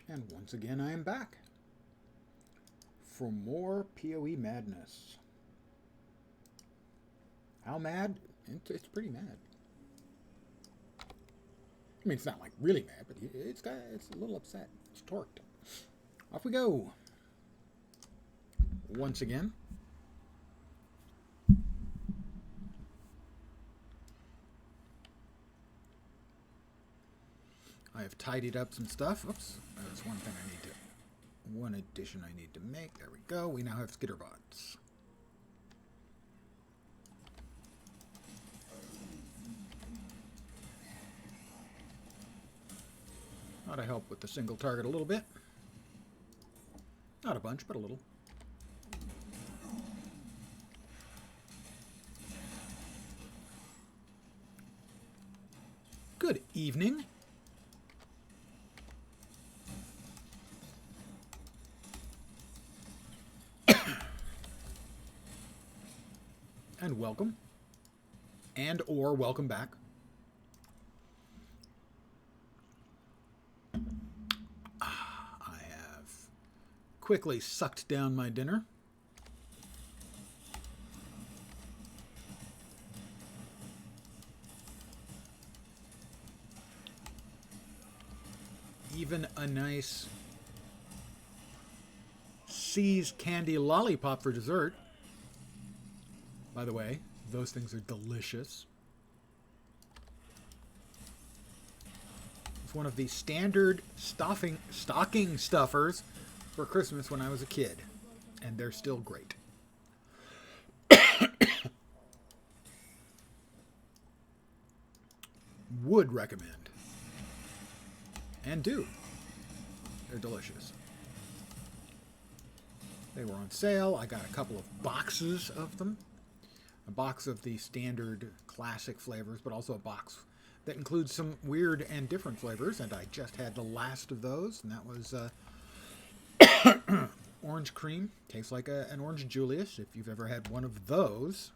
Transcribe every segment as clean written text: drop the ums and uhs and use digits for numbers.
And once again, I am back for more PoE madness. How mad? It's pretty mad. I mean, it's not like really mad, but it's a little upset. It's torqued. Off we go. Once again. I have tidied up some stuff. Oops, that's one thing I need to... One addition I need to make. There we go. We now have skitterbots. Ought to help with the single target a little bit. Not a bunch, but a little. Good evening. And welcome. And or welcome back. I have quickly sucked down my dinner. Even a nice See's candy lollipop for dessert. By the way, those things are delicious. It's one of the standard stocking stuffers for Christmas when I was a kid. And they're still great. Would recommend. And do. They're delicious. They were on sale. I got a couple of boxes of them. A box of the standard classic flavors, but also a box that includes some weird and different flavors. And I just had the last of those, and that was orange cream. Tastes like an orange Julius, if you've ever had one of those.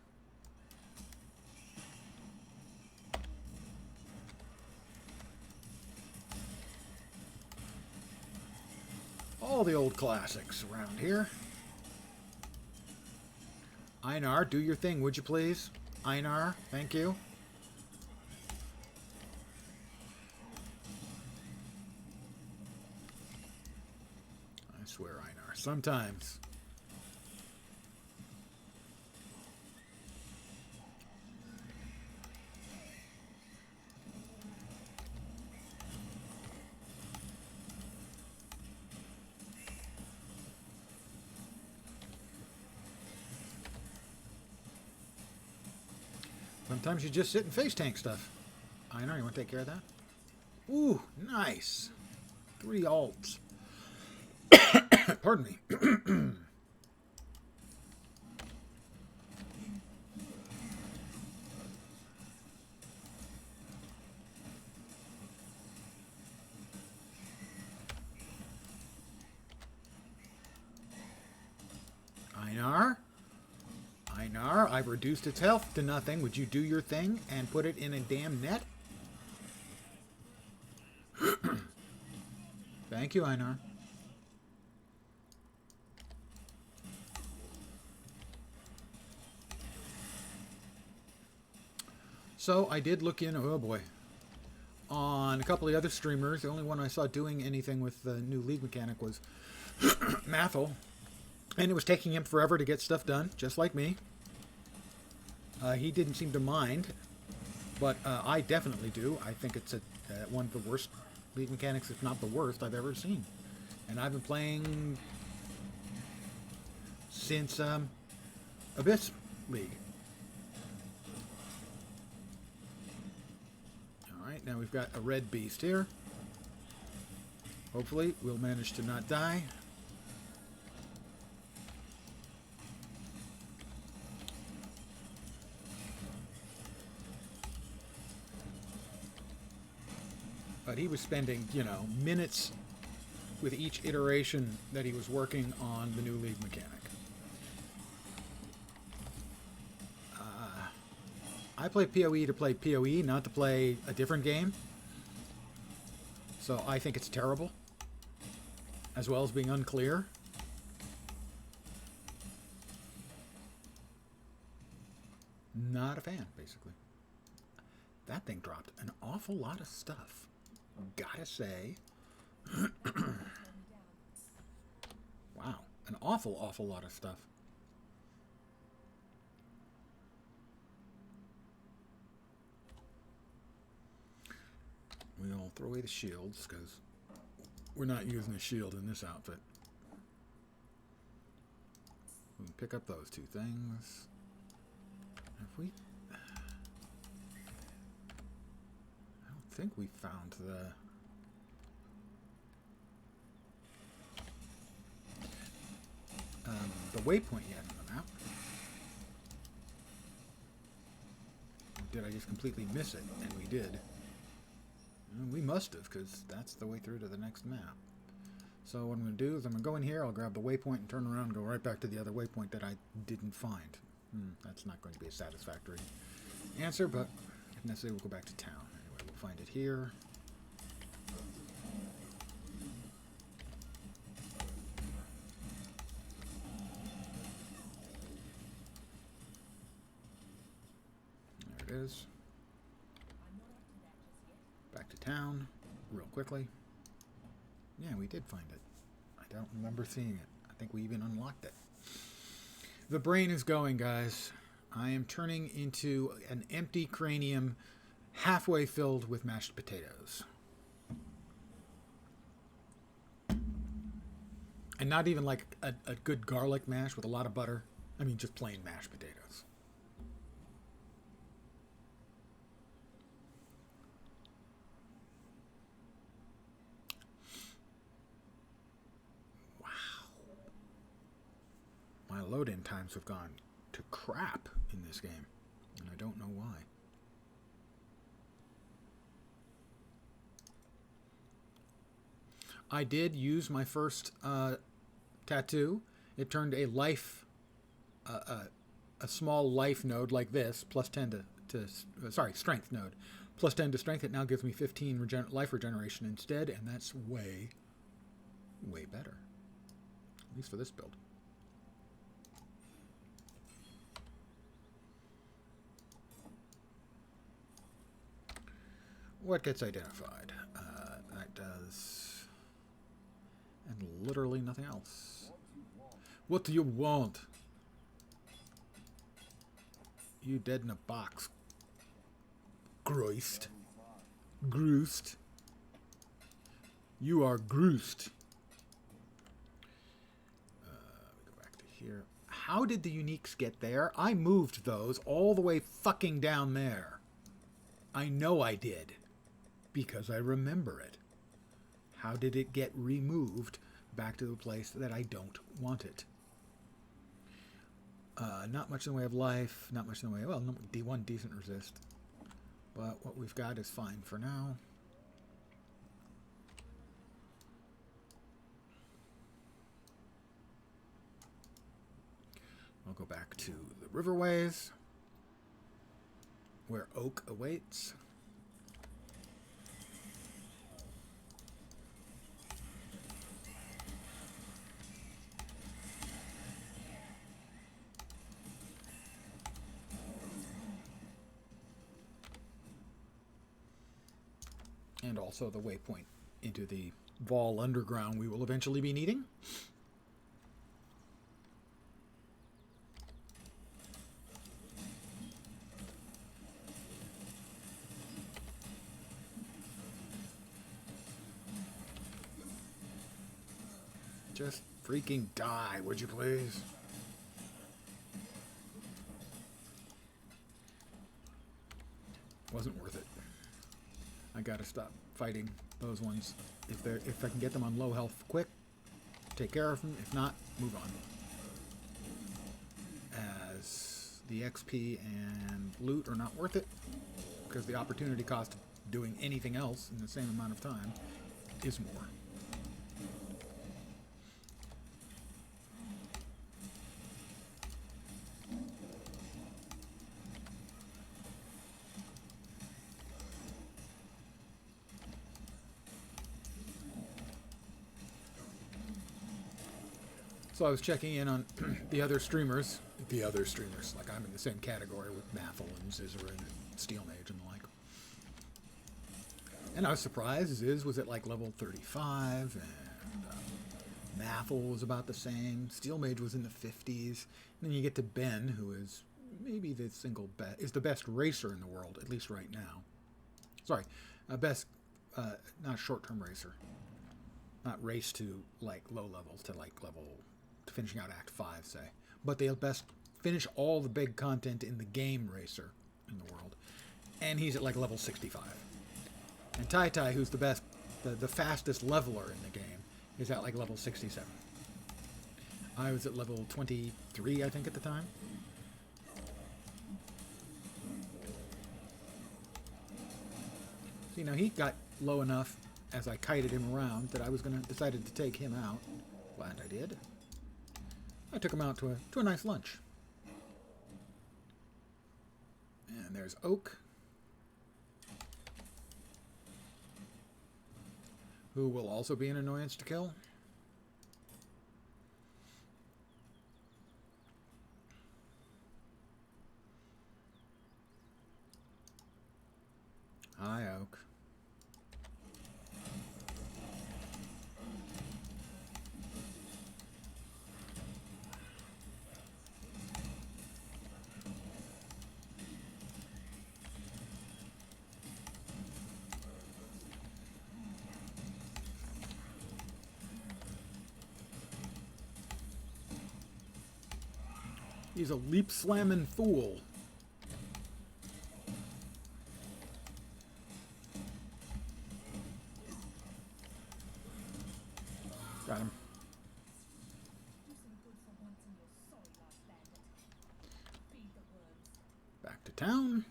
All the old classics around here. Einar, do your thing, would you please? Einar, thank you. I swear, Einar, sometimes. Sometimes you just sit and face tank stuff. Einar, you want to take care of that? Ooh, nice. 3 alts. Pardon me. Einar? Einar, I've reduced its health to nothing. Would you do your thing and put it in a damn net? Thank you, Einar. So I did look in, oh boy, on a couple of the other streamers. The only one I saw doing anything with the new league mechanic was Mathel. And it was taking him forever to get stuff done, just like me. He didn't seem to mind, but I definitely do. I think it's one of the worst league mechanics, if not the worst, I've ever seen. And I've been playing since Abyss League. Alright, now we've got a red beast here. Hopefully we'll manage to not die. But he was spending, you know, minutes with each iteration that he was working on the new league mechanic. I play PoE to play PoE, not to play a different game. So I think it's terrible. as well as being unclear. Not a fan, basically. That thing dropped an awful lot of stuff. Gotta say. Wow. An awful lot of stuff. We'll throw away the shields, because we're not using a shield in this outfit. We can pick up those two things. If we... I don't think we found the waypoint yet on the map. Did I just completely miss it? And we did. We must have, because that's the way through to the next map. So what I'm going to do is I'm going to go in here, I'll grab the waypoint and turn around and go right back to the other waypoint that I didn't find. That's not going to be a satisfactory answer, but if necessary, we'll go back to town. Anyway, we'll find it here. There it is. Back to town, real quickly. Yeah, we did find it. I don't remember seeing it. I think we even unlocked it. The brain is going, guys. I am turning into an empty cranium halfway filled with mashed potatoes. And not even like a good garlic mash with a lot of butter. I mean, just plain mashed potatoes. My load-in times have gone to crap in this game, and I don't know why. I did use my first tattoo. It turned a life, a small life node like this, plus 10 to strength node, plus 10 to strength. It now gives me 15 life regeneration instead, and that's way better, at least for this build. What gets identified? That does... And literally nothing else. What do you want? You dead in a box. Groist. Groost. You are Groost. We go back to here. How did the uniques get there? I moved those all the way fucking down there. I know I did. Because I remember it. How did it get removed back to the place that I don't want it? Not much in the way of life. Not much in the way... Well, no, D1 decent resist. But what we've got is fine for now. I'll go back to the riverways. Where Oak awaits. And also the waypoint into the Vol Underground we will eventually be needing. Just freaking die, would you please? Wasn't worth it. I gotta stop fighting those ones. If I can get them on low health quick, take care of them. If not, move on. As the XP and loot are not worth it, because the opportunity cost of doing anything else in the same amount of time is more. So I was checking in on the other streamers. The other streamers. Like I'm in the same category with Mathel and Zizzer and Steel Mage and the like. And I was surprised. Ziz was at like level 35. And Mathel was about the same. Steel Mage was in the 50s. And then you get to Ben, who is maybe the single best, is the best racer in the world, at least right now. Sorry, best, not short-term racer. Not race to like low levels, to like level, to finishing out Act 5, say. But they'll best finish all the big content in the game racer in the world. And he's at like level 65. And Tai Tai, who's the best, the fastest leveler in the game, is at like level 67. I was at level 23, I think, at the time. So, you know, he got low enough as I kited him around that I was going to decided to take him out. Glad I did. I took him out to a nice lunch. And there's Oak, who will also be an annoyance to kill. Hi, Oak. He's a leap-slamming fool. Got him. Back to town.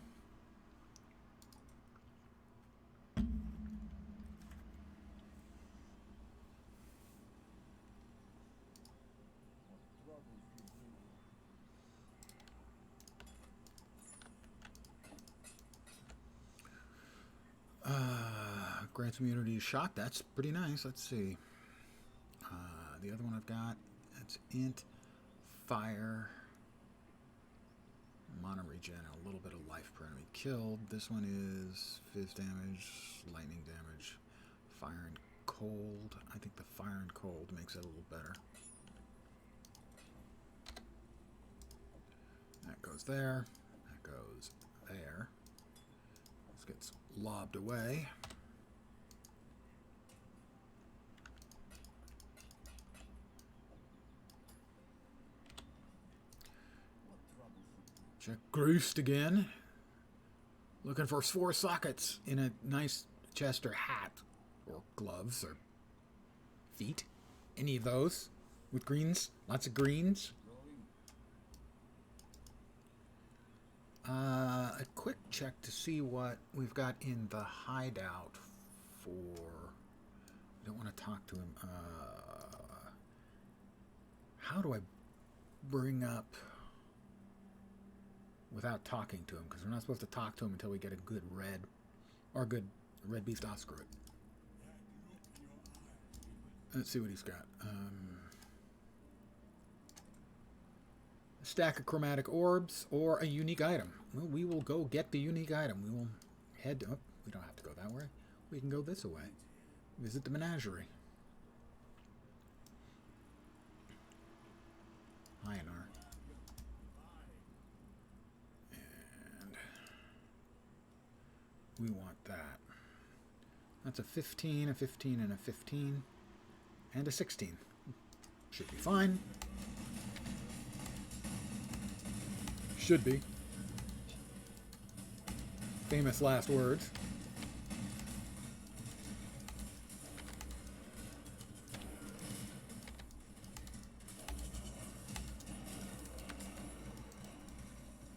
Grants immunity to shock. That's pretty nice. Let's see. The other one I've got, that's int, fire, mana regen, a little bit of life per enemy killed. This one is fizz damage, lightning damage, fire and cold. I think the fire and cold makes it a little better. That goes there. That goes there. This gets lobbed away. Check Groost again. Looking for 4 sockets in a nice chest or hat. Or gloves or feet. Any of those. With greens. Lots of greens. A quick check to see what we've got in the hideout for... I don't want to talk to him. How do I bring up... without talking to him, because we're not supposed to talk to him until we get a good red, or good red beast oscurate. Let's see what he's got. A stack of chromatic orbs, or a unique item. Well, we will go get the unique item. We will head up. We don't have to go that way. We can go this way. Visit the menagerie. Ionar. We want that. That's a 15, a 15, and a 15. And a 16. Should be fine. Should be. Famous last words.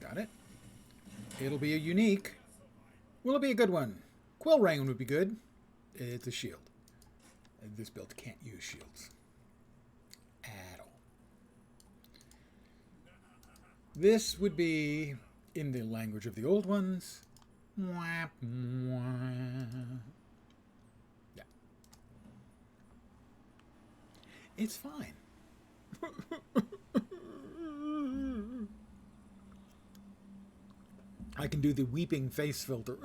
Got it. It'll be a unique. Will it be a good one? Quill Rain would be good. It's a shield. This build can't use shields. At all. This would be, in the language of the old ones, yeah. It's fine. I can do the weeping face filter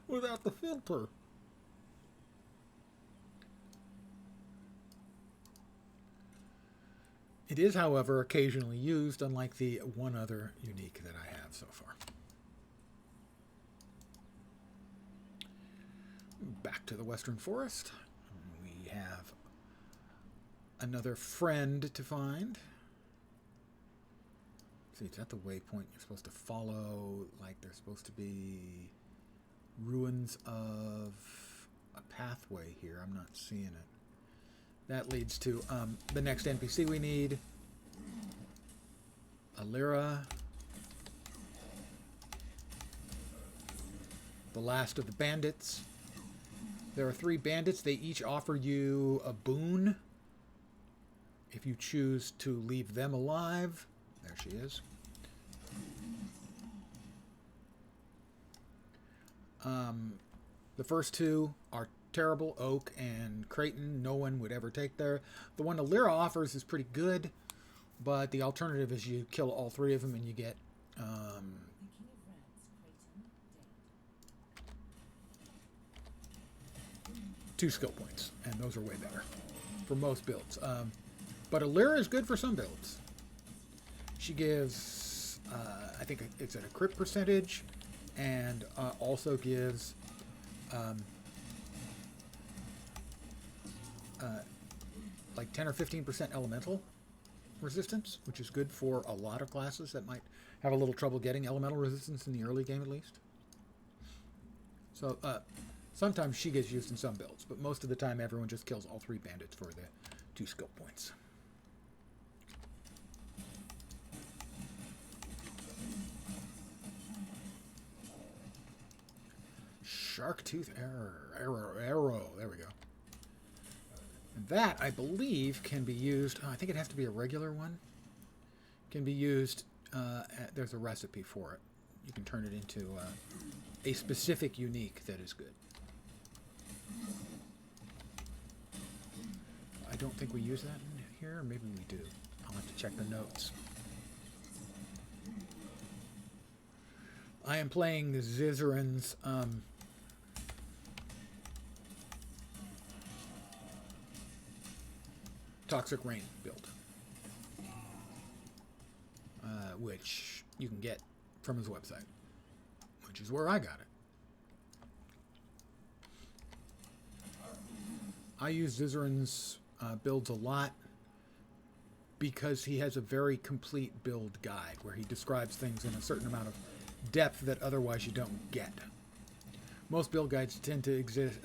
without the filter. It is, however, occasionally used, unlike the one other unique that I have so far. Back to the Western Forest. We have another friend to find. See, it's at the waypoint. You're supposed to follow, like there's supposed to be ruins of a pathway here. I'm not seeing it. That leads to the next NPC we need. Alira. The last of the bandits. There are 3 bandits. They each offer you a boon if you choose to leave them alive. There she is. The first 2 are terrible. Oak and Creighton. No one would ever take there. The one Alira offers is pretty good, but the alternative is you kill all 3 of them and you get 2 skill points, and those are way better for most builds. But Alira is good for some builds. She gives, I think it's at a crit percentage, and also gives like 10 or 15% elemental resistance, which is good for a lot of classes that might have a little trouble getting elemental resistance in the early game at least. So sometimes she gets used in some builds, but most of the time everyone just kills all 3 bandits for the 2 skill points. Sharktooth arrow. There we go. And that, I believe, can be used... I think it has to be a regular one. Can be used... there's a recipe for it. You can turn it into a specific unique that is good. I don't think we use that in here. Maybe we do. I'll have to check the notes. I am playing the Zizzarin's... Toxic Rain build, which you can get from his website, which is where I got it. I use Zizzarin's builds a lot because he has a very complete build guide where he describes things in a certain amount of depth that otherwise you don't get. Most build guides tend to exist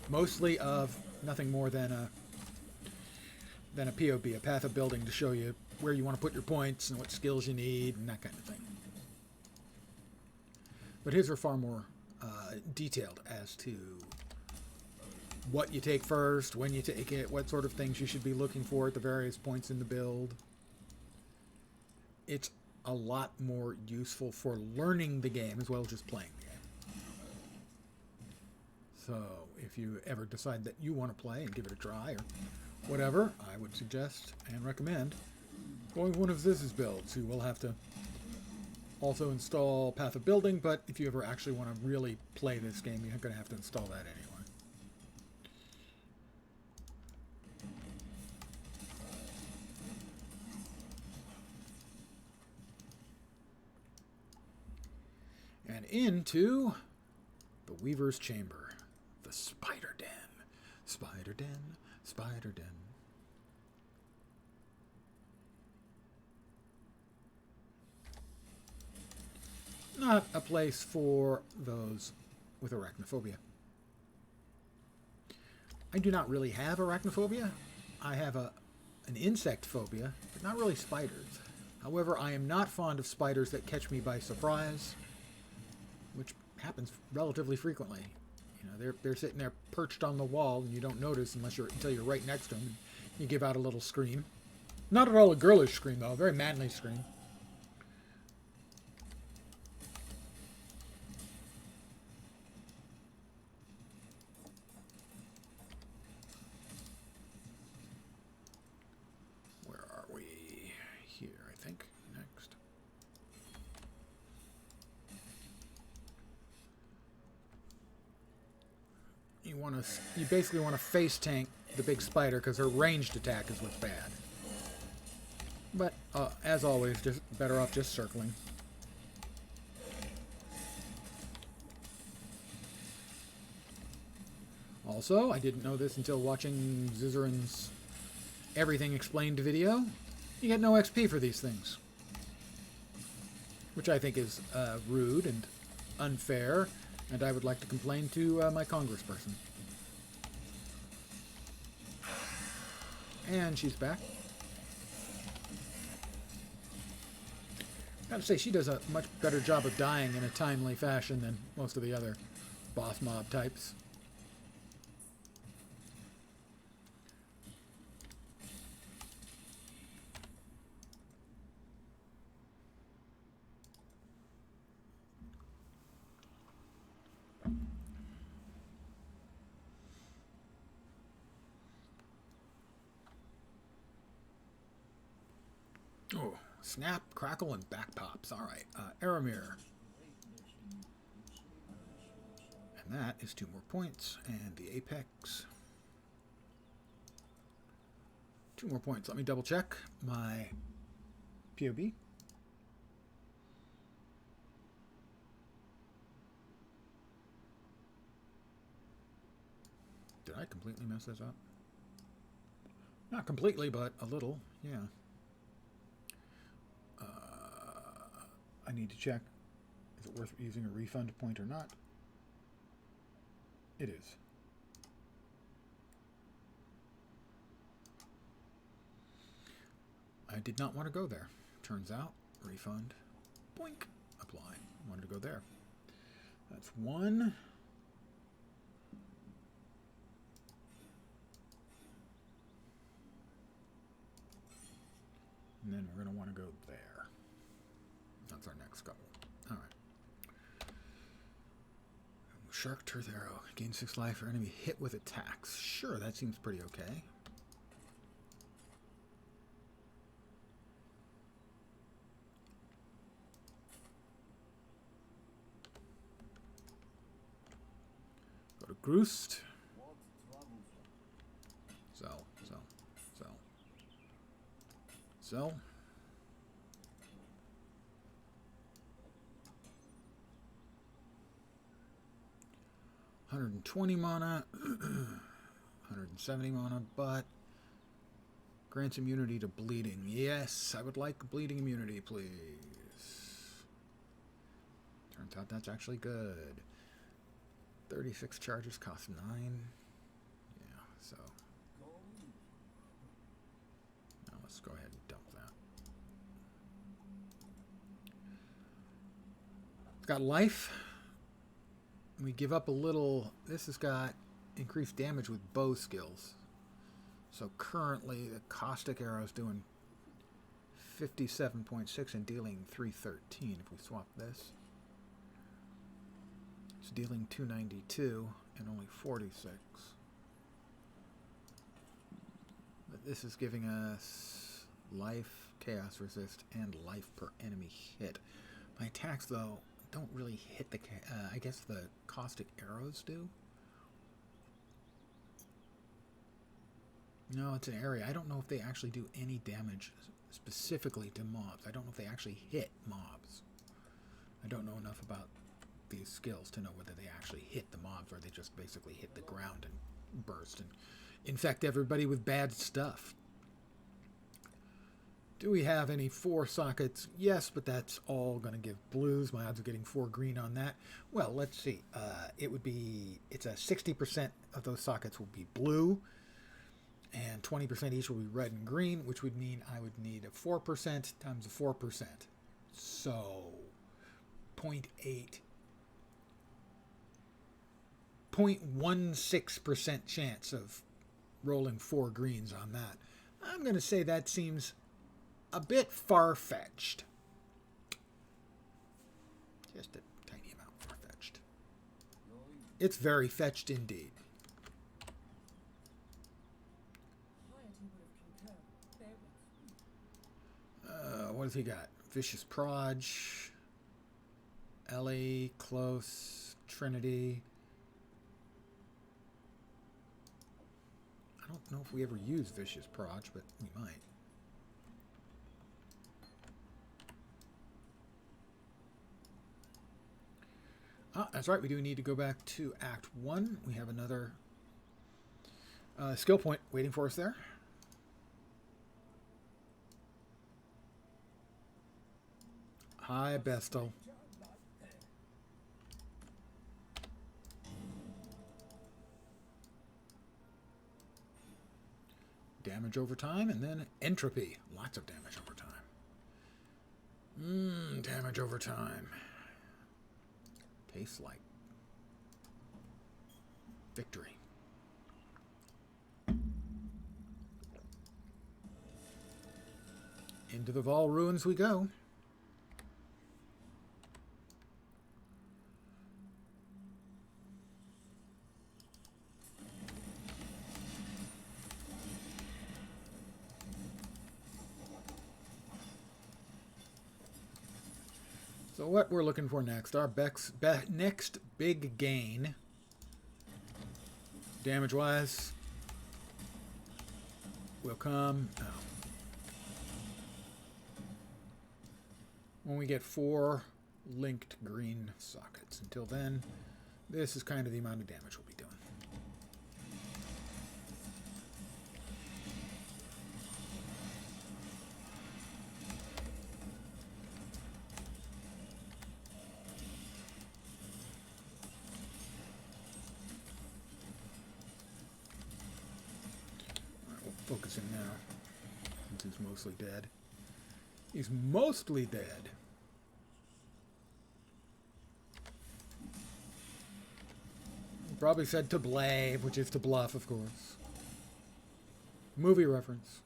mostly of nothing more than a POB, a path of building, to show you where you want to put your points and what skills you need and that kind of thing. But his are far more detailed as to what you take first, when you take it, what sort of things you should be looking for at the various points in the build. It's a lot more useful for learning the game as well as just playing the game. So if you ever decide that you want to play and give it a try or whatever, I would suggest and recommend going with one of Ziz's builds. You will have to also install Path of Building, but if you ever actually want to really play this game, you're going to have to install that anyway. And into the Weaver's Chamber, the Spider Den. Spider Den, Spider Den. Not a place for those with arachnophobia. I do not really have arachnophobia. I have an insect phobia, but not really spiders. However, I am not fond of spiders that catch me by surprise, which happens relatively frequently. You know, they're sitting there perched on the wall, and you don't notice until you're right next to them. And you give out a little scream. Not at all a girlish scream, though. A very manly scream. you basically want to face tank the big spider because her ranged attack is what's bad. But as always, just better off just circling. Also, I didn't know this until watching Zizarin's Everything Explained video. You get no XP for these things, which I think is rude and unfair, and I would like to complain to my congressperson. And she's back. Gotta say, she does a much better job of dying in a timely fashion than most of the other boss mob types. Oh, snap, crackle, and back pops. All right, Aramir. And that is 2 more points. And the Apex. 2 more points. Let me double check my PoB. Did I completely mess this up? Not completely, but a little, yeah. I need to check. Is it worth using a refund point or not? It is. I did not want to go there. Turns out, refund, boink, apply. I wanted to go there. That's 1. And then we're going to want to go there. That's our next goal. All right. Shark Turf Arrow. Gain 6 life for enemy hit with attacks. Sure, that seems pretty okay. Go to Groost. Sell, sell, sell. Sell. 120 mana, 170 mana, but grants immunity to bleeding. Yes, I would like bleeding immunity, please. Turns out that's actually good. 36 charges cost 9. Yeah, so. Now let's go ahead and dump that. It's got life. We give up a little. This has got increased damage with bow skills. So currently the caustic arrow is doing 57.6 and dealing 313. If we swap this, it's dealing 292 and only 46. But this is giving us life, chaos resist, and life per enemy hit. My attacks, though, don't really hit the... I guess the caustic arrows do? No, it's an area. I don't know if they actually do any damage specifically to mobs. I don't know if they actually hit mobs. I don't know enough about these skills to know whether they actually hit the mobs or they just basically hit the ground and burst and infect everybody with bad stuff. Do we have any 4 sockets? Yes, but that's all going to give blues. My odds of getting 4 green on that. Well, let's see. It's a 60% of those sockets will be blue, and 20% each will be red and green, which would mean I would need a 4% times a 4%. So, 0.16% chance of rolling 4 greens on that. I'm going to say that seems a bit far-fetched. Just a tiny amount far-fetched. It's very fetched indeed. What has he got? Vicious Proj, Ellie, Close, Trinity. don't know if we ever use Vicious Proj, but we might. Ah, that's right. We do need to go back to Act 1. We have another skill point waiting for us there. Hi, Bestel. Damage over time, and then entropy. Lots of damage over time. Damage over time. Tastes like victory. Into the Vol ruins we go. So what we're looking for next, our next big gain, damage-wise, will come when we get 4 linked green sockets. Until then, this is kind of the amount of damage we'll be doing. Focus him now, since he's mostly dead. He's mostly dead. He probably said to blave, which is to bluff, of course. Movie reference.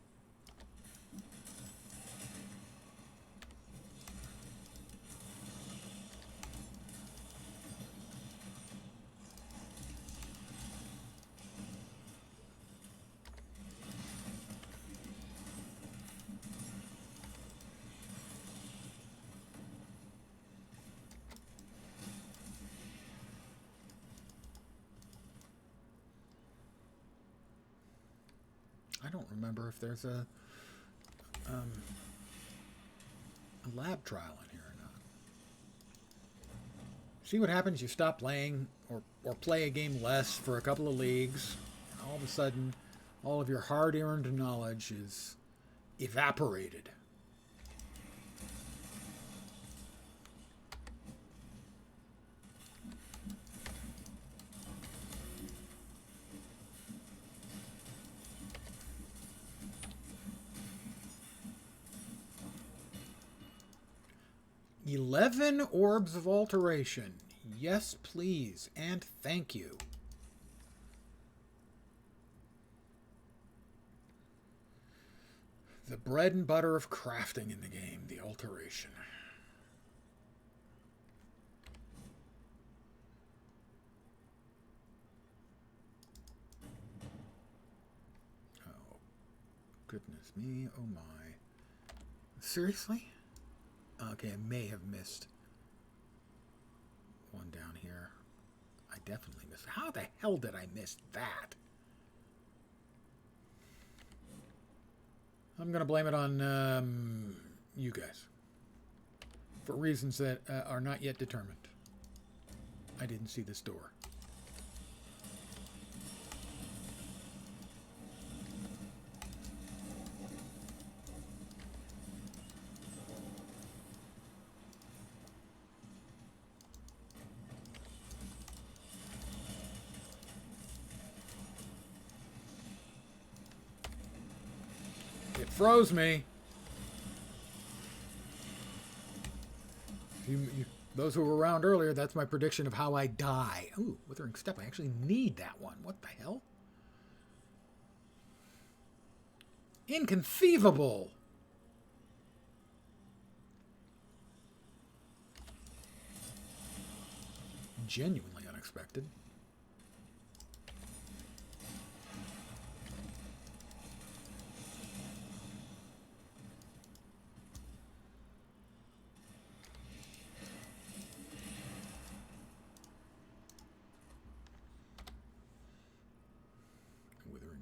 I don't remember if there's a lab trial in here or not. See what happens? You stop playing or play a game less for a couple of leagues, and all of a sudden, all of your hard-earned knowledge is evaporated. 11 orbs of alteration. Yes, please, and thank you. The bread and butter of crafting in the game, the alteration. Oh, goodness me, oh my. Seriously? Okay, I may have missed one down here. I definitely missed. How the hell did I miss that? I'm going to blame it on you guys. For reasons that are not yet determined. I didn't see this door. It froze me. Those who were around earlier, that's my prediction of how I die. Ooh, Withering Step. I actually need that one. What the hell? Inconceivable. Genuinely unexpected.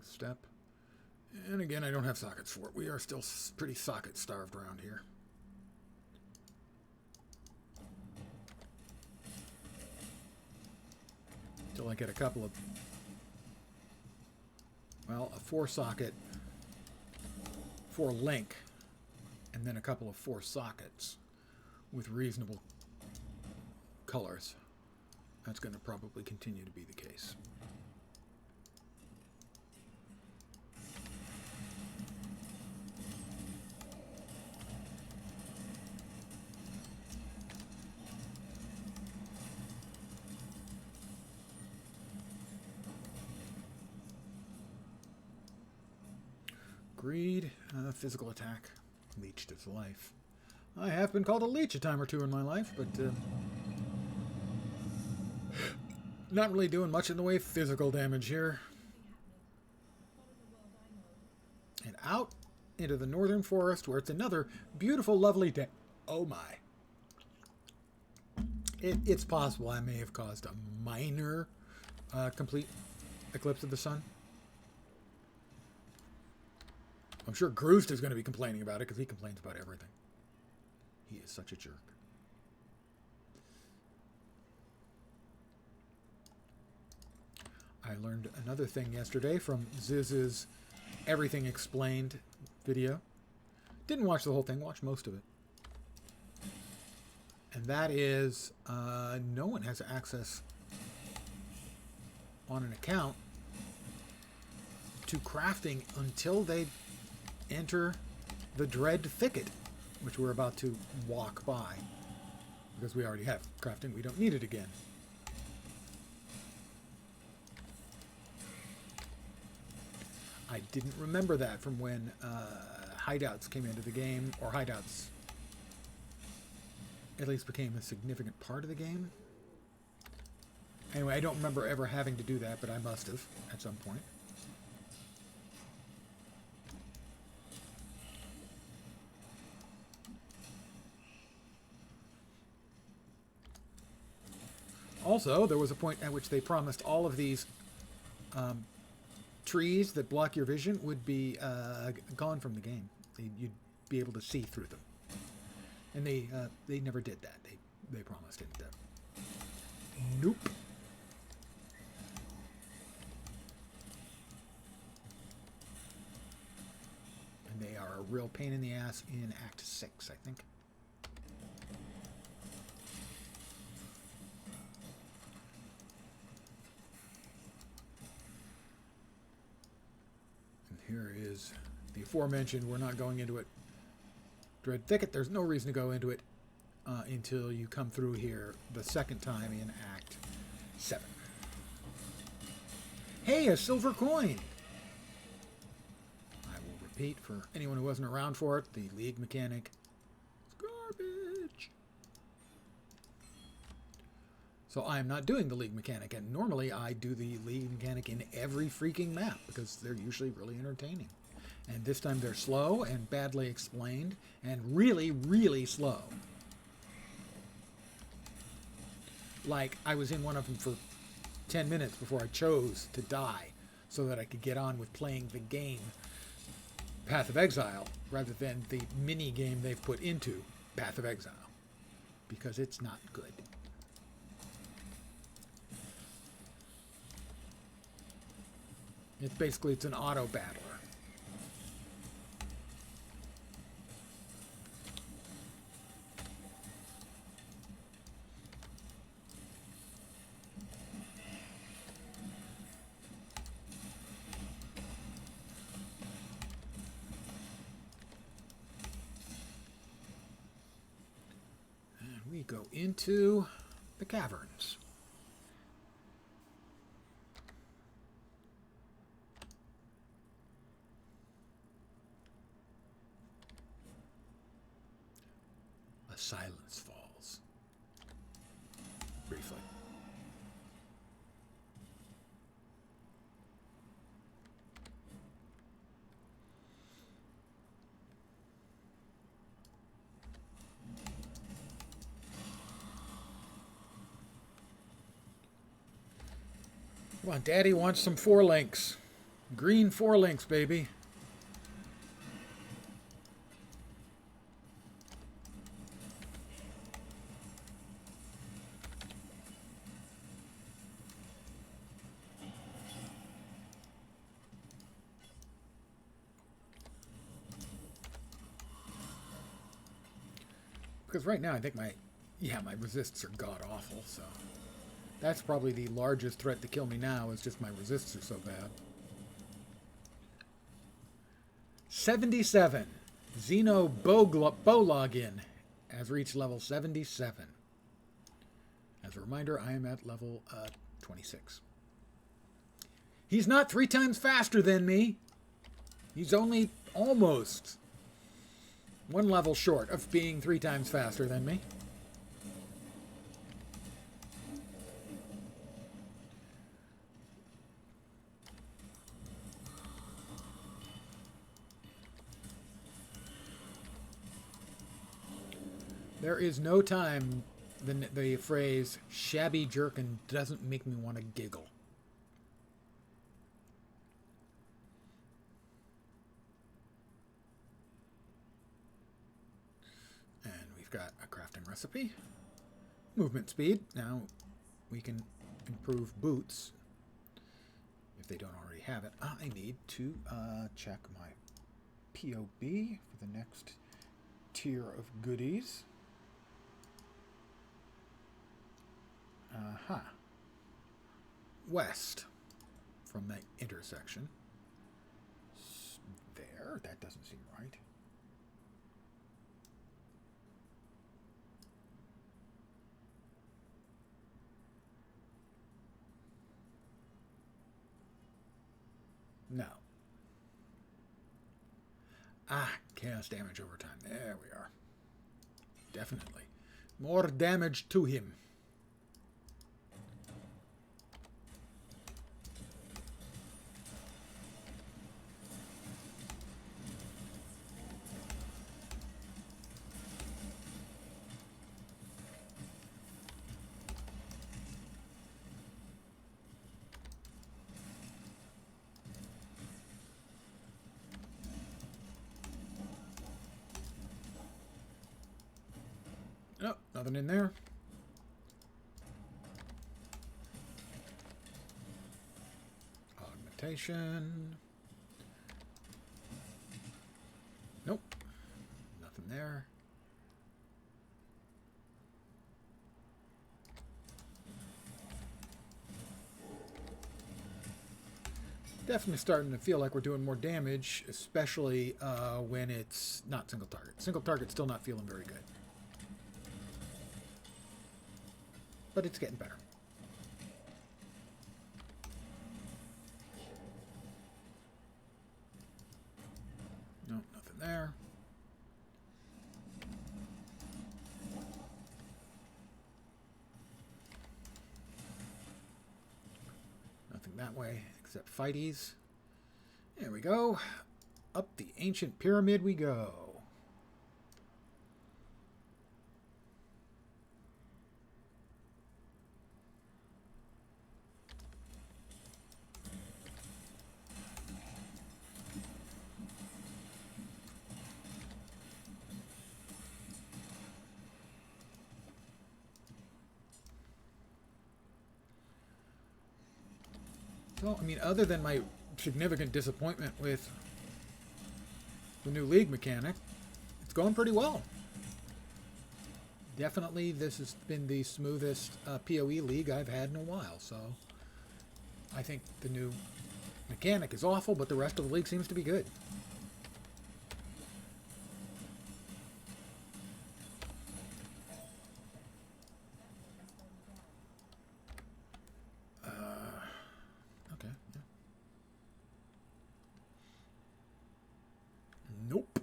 Step. And again, I don't have sockets for it. We are still pretty socket starved around here. Until I get a couple of, well, a 4-socket, 4-link, and then a couple of 4 sockets with reasonable colors. That's going to probably continue to be the case. Greed, physical attack, leech to life. I have been called a leech a time or two in my life, but not really doing much in the way of physical damage here. And out into the northern forest, where it's another beautiful, lovely day. Oh my. It's possible I may have caused a minor complete eclipse of the sun. I'm sure Groost is going to be complaining about it, because he complains about everything. He is such a jerk. I learned another thing yesterday from Ziz's Everything Explained video. Didn't watch the whole thing, watched most of it. And that is, no one has access on an account to crafting until they enter the Dread Thicket, which we're about to walk by. Because we already have crafting, we don't need it again. I didn't remember that from when hideouts came into the game, or hideouts at least became a significant part of the game. Anyway, I don't remember ever having to do that, but I must have at some point. Also, there was a point at which they promised all of these trees that block your vision would be gone from the game. You'd be able to see through them. And they never did that. They promised it. Nope. And they are a real pain in the ass in Act 6, I think. And here is the aforementioned, we're not going into it, Dread Thicket. There's no reason to go into it until you come through here the second time in Act 7. Hey, a silver coin! I will repeat for anyone who wasn't around for it, the League mechanic is garbage. So I am not doing the League mechanic, and normally I do the League mechanic in every freaking map, because they're usually really entertaining. And this time they're slow and badly explained and really, really slow. Like, I was in one of them for 10 minutes before I chose to die so that I could get on with playing the game Path of Exile rather than the mini game they've put into Path of Exile, because it's not good. It's an auto battler. We go into the caverns. A silence falls. Briefly. Come on, Daddy wants some 4 links. Green 4 links, baby. Because right now I think my resists are god-awful, so... That's probably the largest threat to kill me now, is just my resists are so bad. 77. Xeno bow login has reached level 77. As a reminder, I am at level 26. He's not 3 times faster than me. He's only almost 1 level short of being 3 times faster than me. There is no time the phrase shabby jerkin doesn't make me want to giggle. And we've got a crafting recipe. Movement speed. Now we can improve boots if they don't already have it. I need to check my PoE for the next tier of goodies. West from the intersection. There, that doesn't seem right. No. Chaos damage over time. There we are. Definitely. More damage to him. Nope, nothing in there. Augmentation. Nope, nothing there. Definitely starting to feel like we're doing more damage, especially when it's not single target. Single target's still not feeling very good. But it's getting better. No, nothing there. Nothing that way except fighties. There we go. Up the ancient pyramid we go. So, I mean, other than my significant disappointment with the new league mechanic, it's going pretty well. Definitely, this has been the smoothest PoE league I've had in a while, so I think the new mechanic is awful, but the rest of the league seems to be good. Nope.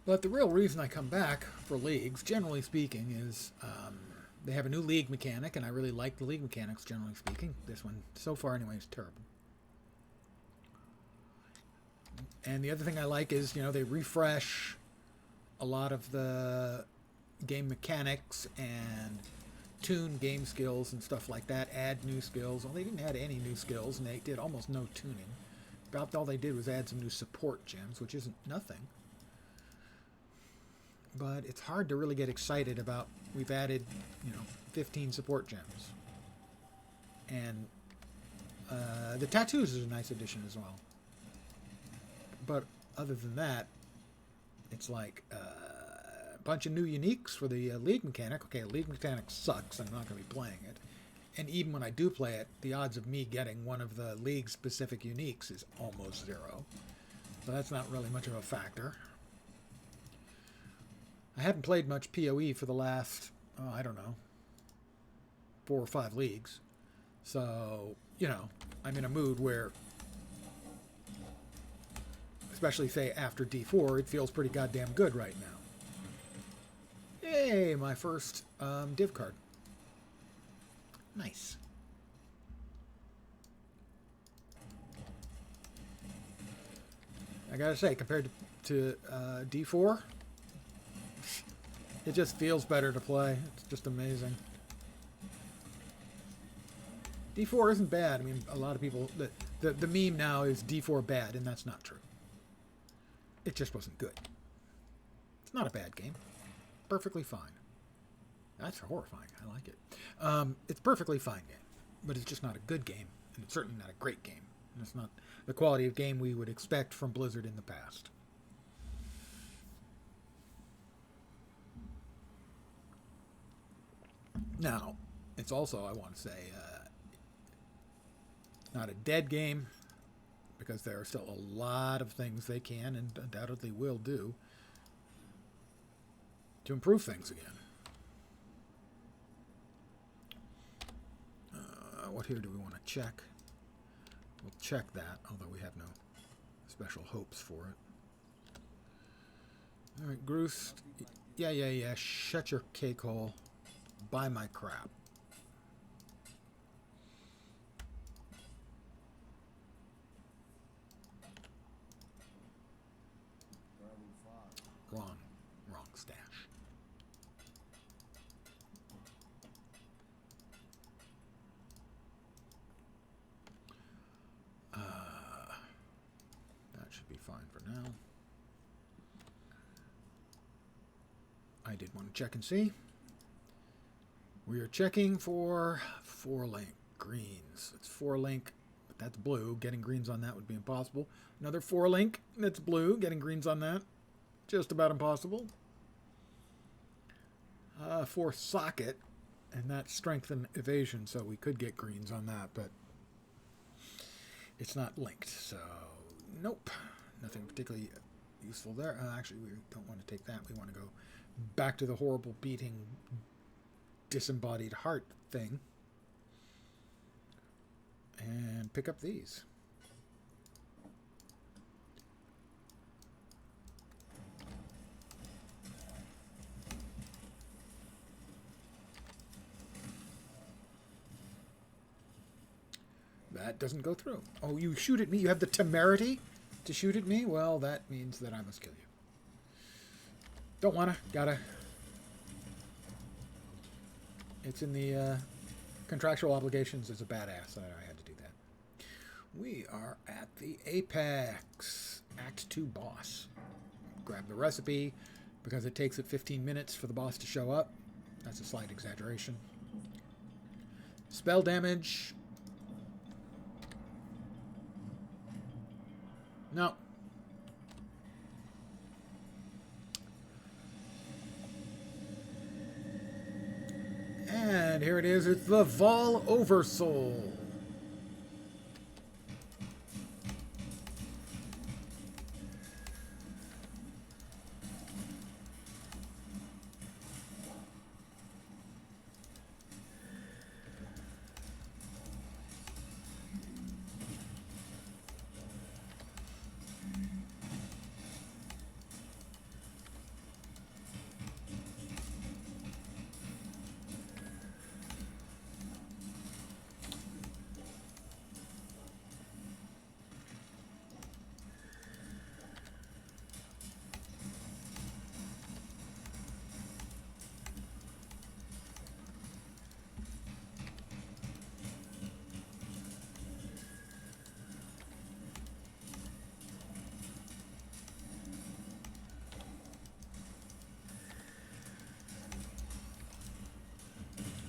But the real reason I come back for leagues, generally speaking, is they have a new league mechanic, and I really like the league mechanics, generally speaking. This one, so far anyway, is terrible. And the other thing I like is, you know, they refresh a lot of the game mechanics and tune game skills and stuff like that, add new skills. Well, they didn't add any new skills, and they did almost no tuning. About all they did was add some new support gems, which isn't nothing. But it's hard to really get excited about, we've added, you know, 15 support gems. And the tattoos is a nice addition as well. But other than that, it's like a bunch of new uniques for the league mechanic. Okay, league mechanic sucks. I'm not going to be playing it. And even when I do play it, the odds of me getting one of the league-specific uniques is almost zero. So that's not really much of a factor. I haven't played much PoE for the last, I don't know, 4 or 5 leagues. So, you know, I'm in a mood where, especially, say, after D4, it feels pretty goddamn good right now. Yay, my first div card. Nice. I gotta say, compared to D4, it just feels better to play. It's just amazing. D4 isn't bad. I mean, a lot of people... The meme now is D4 bad, and that's not true. It just wasn't good. It's not a bad game. Perfectly fine. That's horrifying. I like it. It's a perfectly fine game, but it's just not a good game, and it's certainly not a great game. And it's not the quality of game we would expect from Blizzard in the past. Now, it's also, I want to say, not a dead game, because there are still a lot of things they can and undoubtedly will do to improve things again. What here do we want to check? We'll check that, although we have no special hopes for it. All right, Groose. Yeah. Shut your cake hole. Buy my crap. Wrong stash. That should be fine for now. I did want to check and see. We are checking for 4-link greens. It's 4-link, but that's blue. Getting greens on that would be impossible. Another 4-link, that's blue. Getting greens on that, just about impossible. 4 socket, and that's strength and evasion, so we could get greens on that, but it's not linked, so nope. Nothing particularly useful there. Actually, we don't want to take that. We want to go back to the horrible beating disembodied heart thing and pick up these. That doesn't go through. Oh, you shoot at me? You have the temerity to shoot at me? Well, that means that I must kill you. Don't wanna. Gotta. It's in the contractual obligations as a badass. I had to do that. We are at the Apex Act 2 boss. Grab the recipe because it takes it 15 minutes for the boss to show up. That's a slight exaggeration. Spell damage. No. And here it is. It's the Vol Oversoul.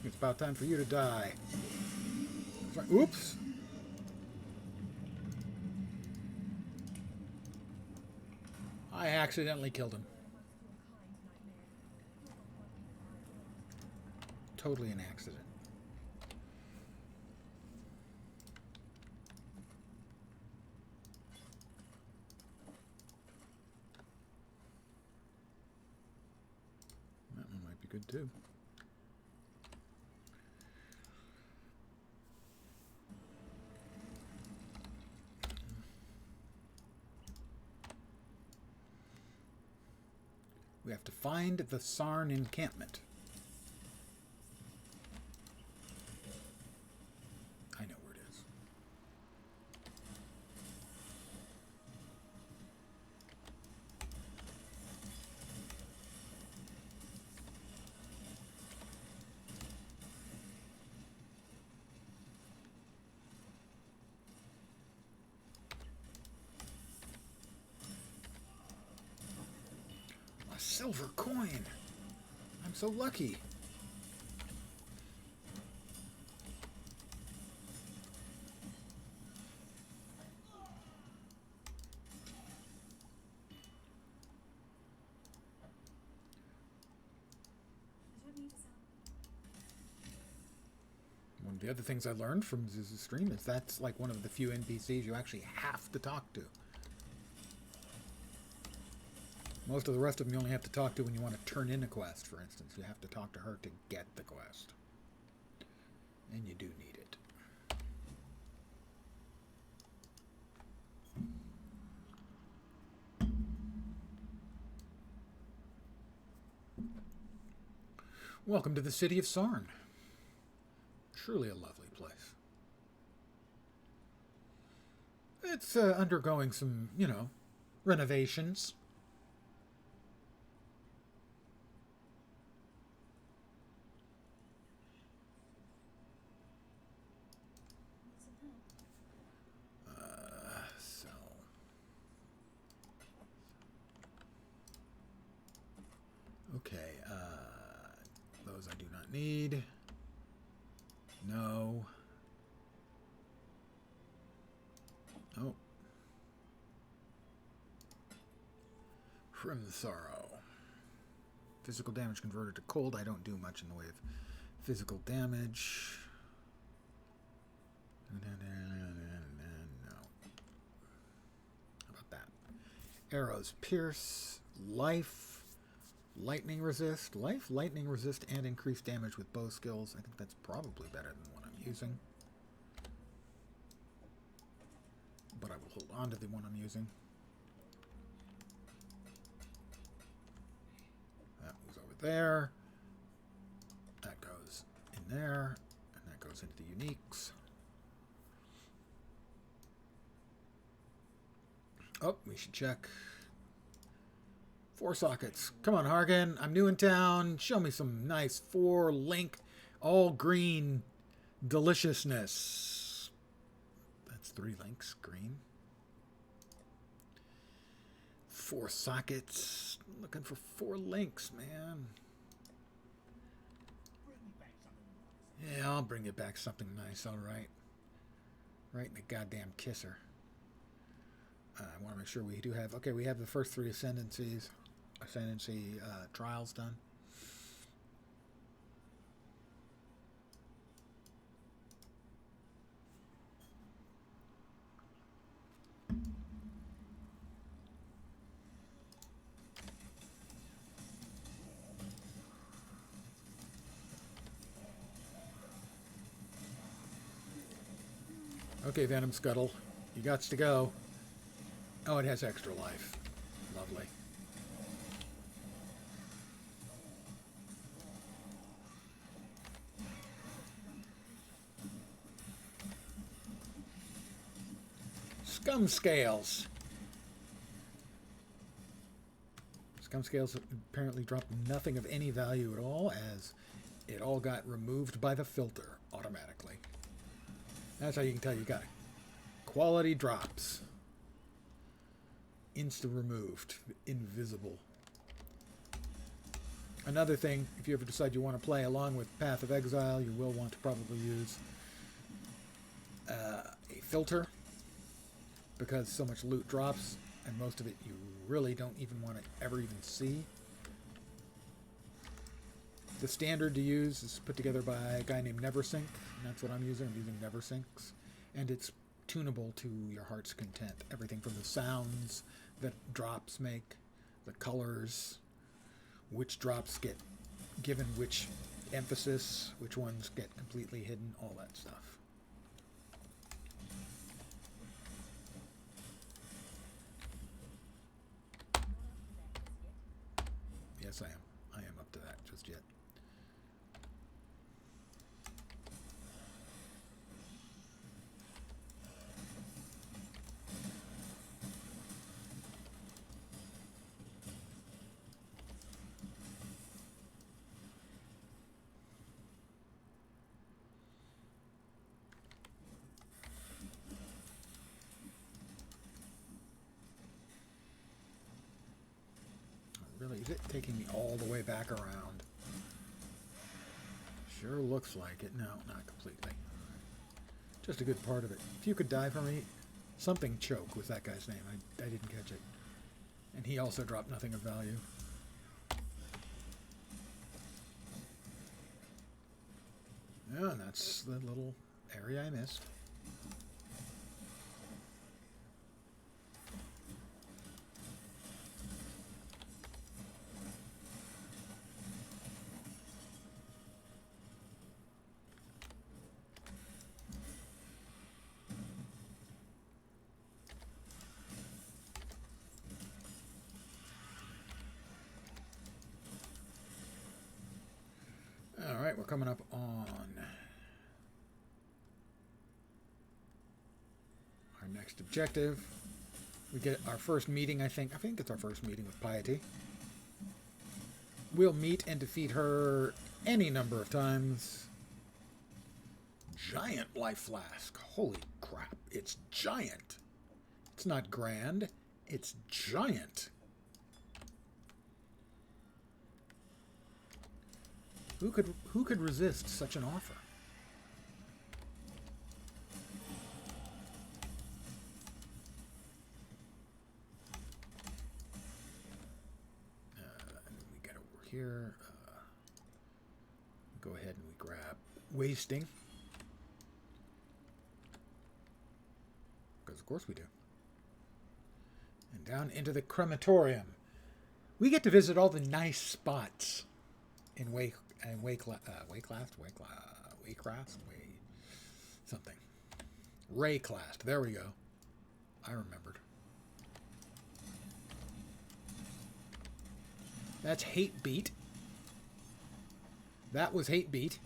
It's about time for you to die. Oops. I accidentally killed him. Totally an accident. That one might be good too. We have to find the Sarn encampment. I know where it is. A silver coin. I'm so lucky. One of the other things I learned from Zuz's stream is that's like one of the few NPCs you actually have to talk to. Most of the rest of them you only have to talk to when you want to turn in a quest, for instance. You have to talk to her to get the quest. And you do need it. Welcome to the city of Sarn. Truly a lovely place. It's undergoing some, you know, renovations. Okay, those I do not need. No. Oh. From the Sorrow. Physical damage converted to cold. I don't do much in the way of physical damage. No. How about that? Arrows pierce. Life. Lightning resist. Life, lightning resist, and increase damage with bow skills. I think that's probably better than what I'm using. But I will hold on to the one I'm using. That goes over there. That goes in there. And that goes into the uniques. Oh, we should check. 4 sockets. Come on, Hargan. I'm new in town. Show me some nice 4-link, all green deliciousness. That's 3 links, green. 4 sockets. Looking for 4 links, man. Yeah, I'll bring you back something nice, all right. Right in the goddamn kisser. I want to make sure we do have... Okay, we have the first 3 ascendancy trials done. Okay, Venom Scuttle, you got to go. Oh, it has extra life. Lovely. Scum Scales. Scum Scales apparently dropped nothing of any value at all, as it all got removed by the filter automatically. That's how you can tell you got it. Quality drops. Insta removed. Invisible. Another thing, if you ever decide you want to play along with Path of Exile, you will want to probably use a filter, because so much loot drops, and most of it you really don't even want to ever even see. The standard to use is put together by a guy named Neversink, and that's what I'm using. I'm using Neversink's, and it's tunable to your heart's content. Everything from the sounds that drops make, the colors, which drops get given which emphasis, which ones get completely hidden, all that stuff. Yes, I am. I am up to that just yet. Really, is it taking me all the way back around? Sure looks like it. No, not completely. Just a good part of it. If you could die for me, something choke was that guy's name. I didn't catch it. And he also dropped nothing of value. Yeah, and that's the little area I missed. All right, we're coming up on our next objective. We get our first meeting, I think. I think it's our first meeting with Piety. We'll meet and defeat her any number of times. Giant life flask. Holy crap. It's giant. It's not grand. It's giant. Who could resist such an offer? We get over here. Go ahead and we grab wasting. Because of course we do. And down into the crematorium. We get to visit all the nice spots in Waycraft, something. Rayclast. There we go. I remembered. That's Hate Beat. That was Hate Beat.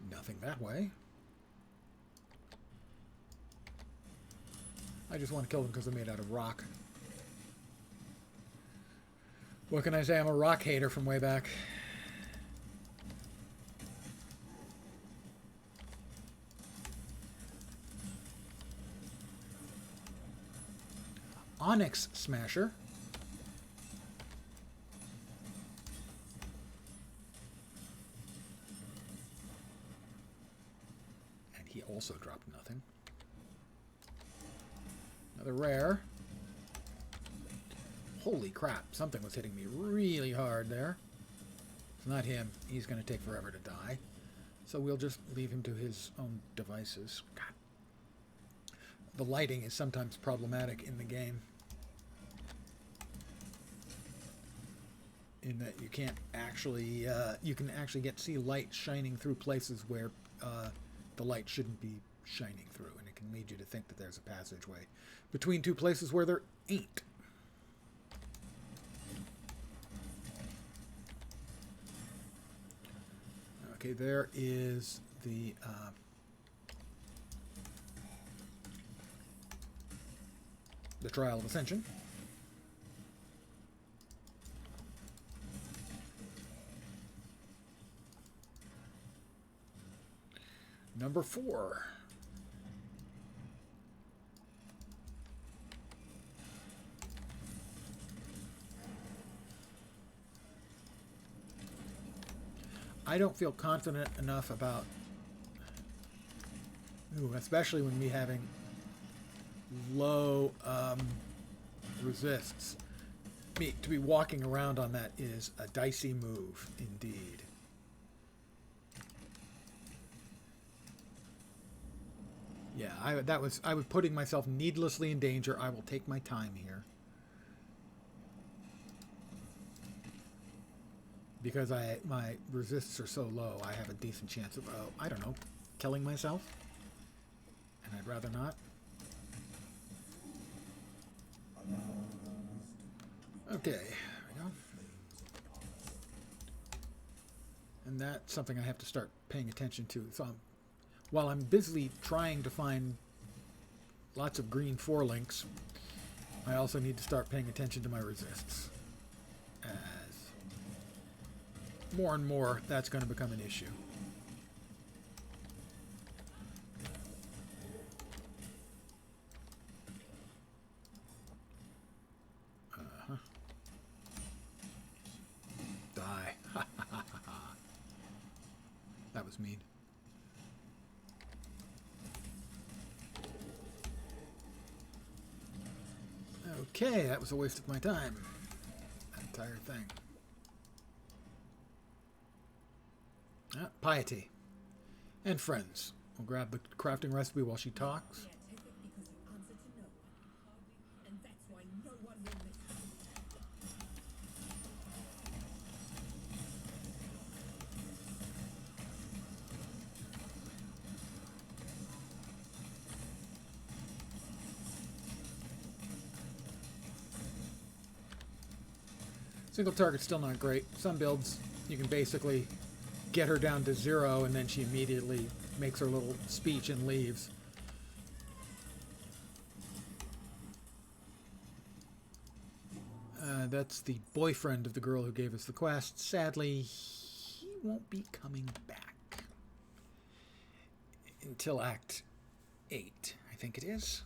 Nothing that way. I just want to kill them because they're made out of rock. What can I say? I'm a rock hater from way back. Onyx Smasher. And he also dropped nothing. Another rare. Holy crap, something was hitting me really hard there. It's not him. He's going to take forever to die. So we'll just leave him to his own devices. God. The lighting is sometimes problematic in the game. In that you can't actually, you can actually see light shining through places where the light shouldn't be shining through. And it can lead you to think that there's a passageway between two places where there ain't. Okay, there is the Trial of Ascension. Number 4. I don't feel confident enough about... Ooh, especially when we having low resists. To be walking around on that is a dicey move, indeed. Yeah, I was putting myself needlessly in danger. I will take my time here. Because my resists are so low, I have a decent chance of, I don't know, killing myself. And I'd rather not. Okay, there we go. And that's something I have to start paying attention to. So while I'm busily trying to find lots of green 4 links, I also need to start paying attention to my resists. As more and more, that's going to become an issue. Die. That was mean. Okay, that was a waste of my time. That entire thing. Piety. And friends. We'll grab the crafting recipe while she talks. Single target's still not great. Some builds, you can basically get her down to 0 and then she immediately makes her little speech and leaves. That's the boyfriend of the girl who gave us the quest. Sadly, he won't be coming back until Act 8, I think it is,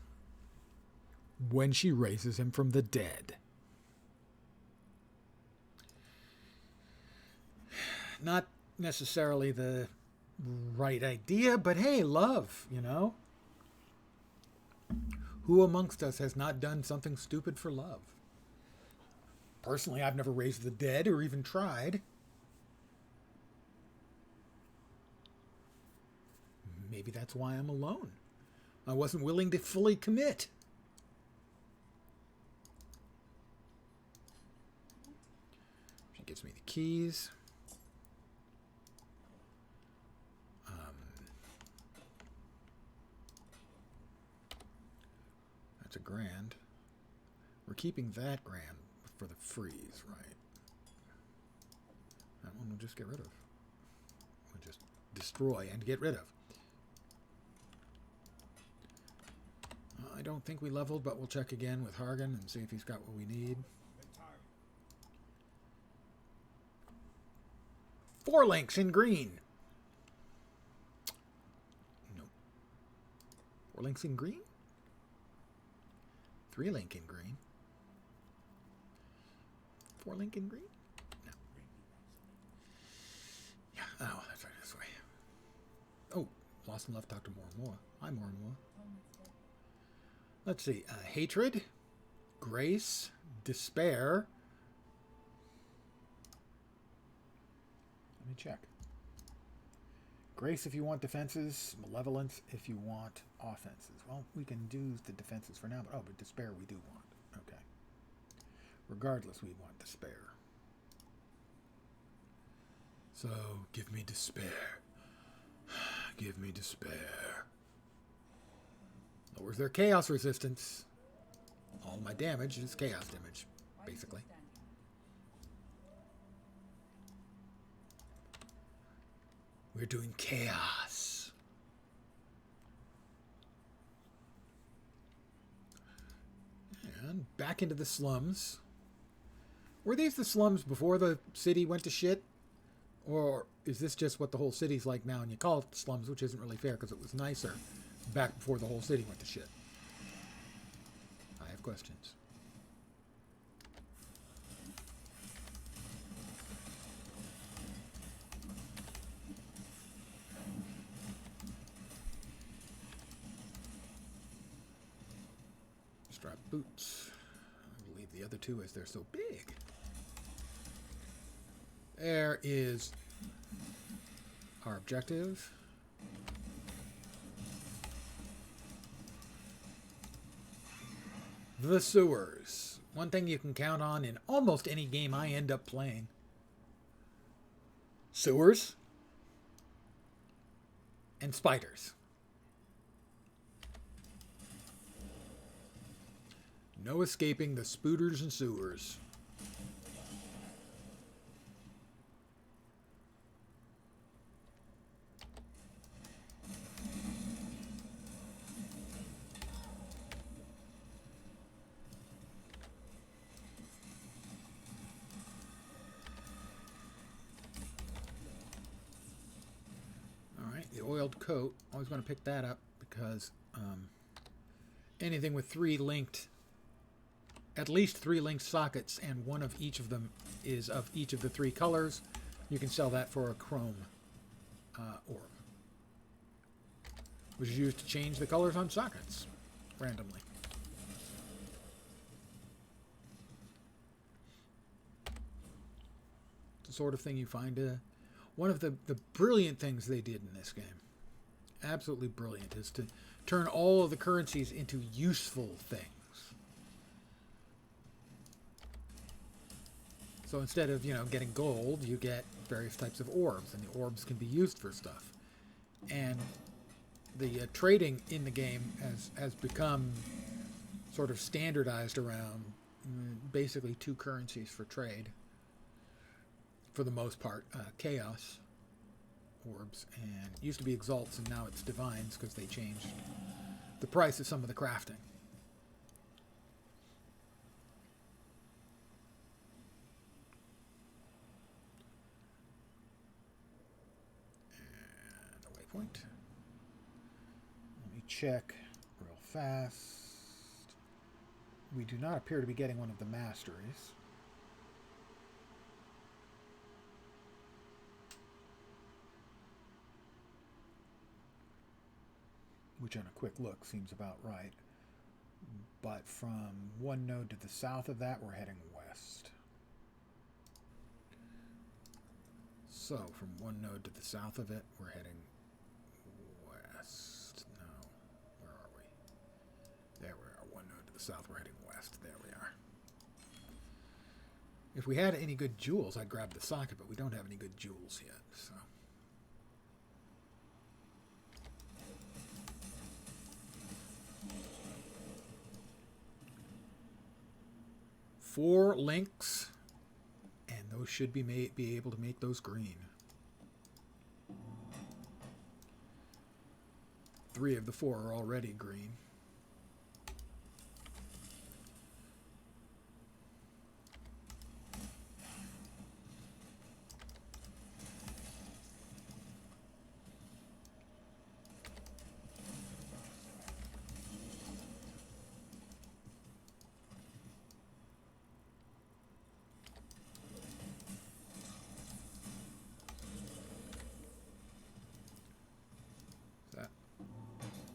when she raises him from the dead. Not necessarily the right idea, but hey, love, you know? Who amongst us has not done something stupid for love? Personally, I've never raised the dead or even tried. Maybe that's why I'm alone. I wasn't willing to fully commit. She gives me the keys. That's a grand. We're keeping that grand for the freeze, right? That one we'll just get rid of. We'll just destroy and get rid of. I don't think we leveled, but we'll check again with Hargan and see if he's got what we need. 4 links in green. Nope. 4 links in green? 3 link in green. 4 link in green? No. Yeah. Oh, that's right. This way. Oh, lost and left. Talk to more and more. Hi, more and more. Let's see. Hatred, grace, despair. Let me check. Grace if you want defenses, malevolence if you want offenses. Well, we can do the defenses for now, but but despair we do want. Okay. Regardless, we want despair. So, give me despair. Give me despair. Lowers their chaos resistance. All my damage is chaos damage, basically. We're doing chaos. And back into the slums. Were these the slums before the city went to shit? Or is this just what the whole city's like now and you call it slums, which isn't really fair because it was nicer back before the whole city went to shit? I have questions. Strap boots. I'll leave the other two as they're so big. There is our objective. The sewers. One thing you can count on in almost any game I end up playing. Sewers and spiders. No escaping the spooters and sewers. Oiled coat, always want to pick that up because anything with at least three linked sockets, and one of each of them is of each of the three colors, you can sell that for a chrome orb, which is used to change the colors on sockets randomly. It's the sort of thing you find. One of the brilliant things they did in this game, absolutely brilliant, is to turn all of the currencies into useful things. So instead of, getting gold, you get various types of orbs, and the orbs can be used for stuff. And the trading in the game has become sort of standardized around basically two currencies for trade. For the most part, chaos orbs, and it used to be exalts, and now it's divines because they changed the price of some of the crafting. And a waypoint. Let me check real fast. We do not appear to be getting one of the masteries. Which on a quick look seems about right. But from one node to the south of that, we're heading west. So from one node to the south of it, we're heading west. No, where are we? There we are. One node to the south, we're heading west. There we are. If we had any good jewels, I'd grab the socket, but we don't have any good jewels yet, so. Four links, and those should be able to make those green. 3 of the 4 are already green.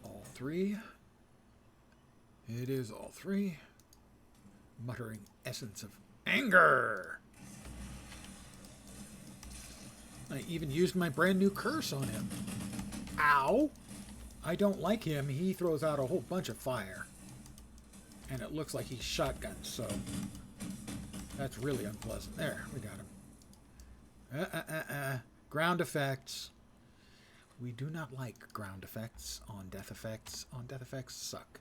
All 3. It is all 3. Muttering essence of anger. I even used my brand new curse on him. Ow! I don't like him. He throws out a whole bunch of fire. And it looks like he's shotgunned, so that's really unpleasant. There, we got him. Ground effects. We do not like ground effects on death effects. On death effects suck.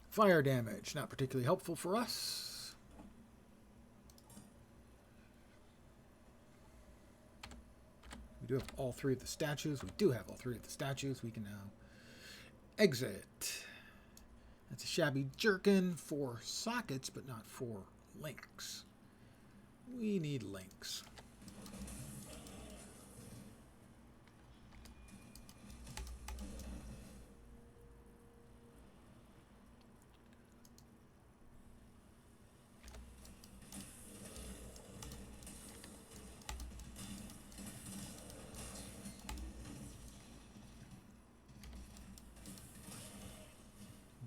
Fire damage, not particularly helpful for us. We do have all 3 of the statues. We do have all 3 of the statues. We can now exit. That's a shabby jerkin for sockets, but not for links. We need links.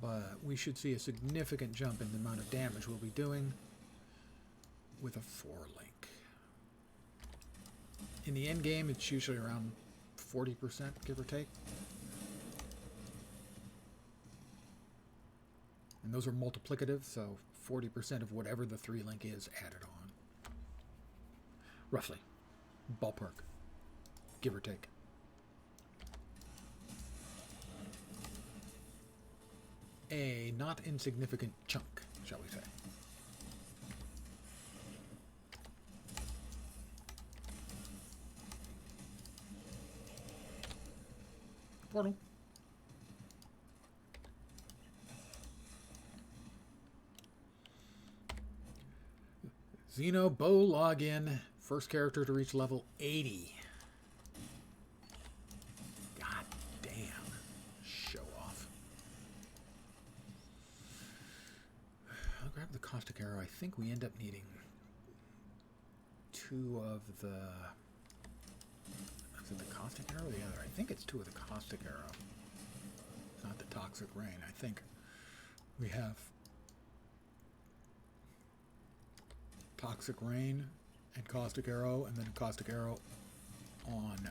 but we should see a significant jump in the amount of damage we'll be doing with a 4-link. In the end game, it's usually around 40%, give or take. And those are multiplicative, so 40% of whatever the 3-link is added on. Roughly. Ballpark. Give or take. A not insignificant chunk, shall we say. Portal. Xeno bow login. First character to reach level 80. God damn. Show off. I'll grab the caustic arrow. I think we end up needing 2 of the... Is it the caustic arrow or the other? I think it's 2 of the caustic arrow. Not the toxic rain. I think we have toxic rain and caustic arrow, and then a caustic arrow on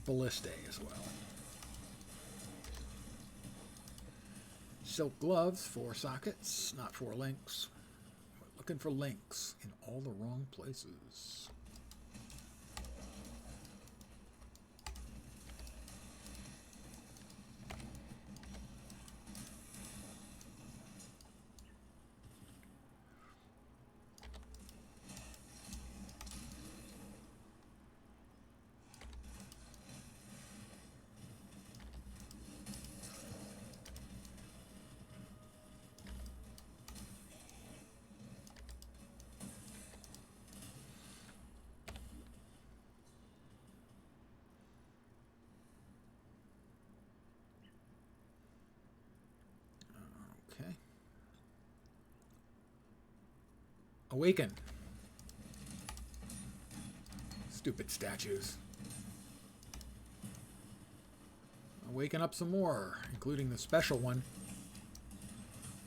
Ballista as well. Silk gloves, 4 sockets, not 4 links. We're looking for links in all the wrong places. Okay. Awaken. Stupid statues. Awaken up some more, including the special one.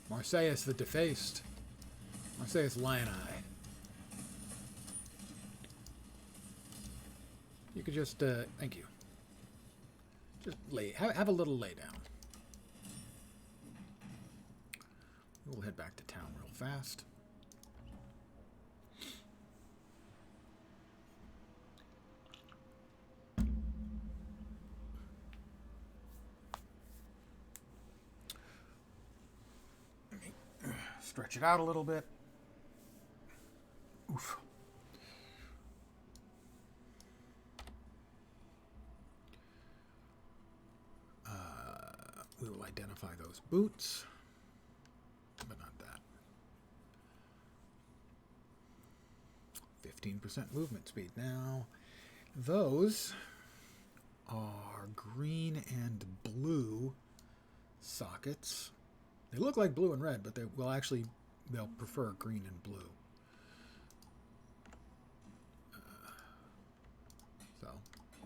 Marseilles the Defaced. Marseilles Lion Eye. You could just, thank you. Just have a little lay down. We'll head back to town real fast. Stretch it out a little bit. Oof. We will identify those boots, but not that. 15% movement speed. Now, those are green and blue sockets. They look like blue and red, but they will actually, they'll prefer green and blue.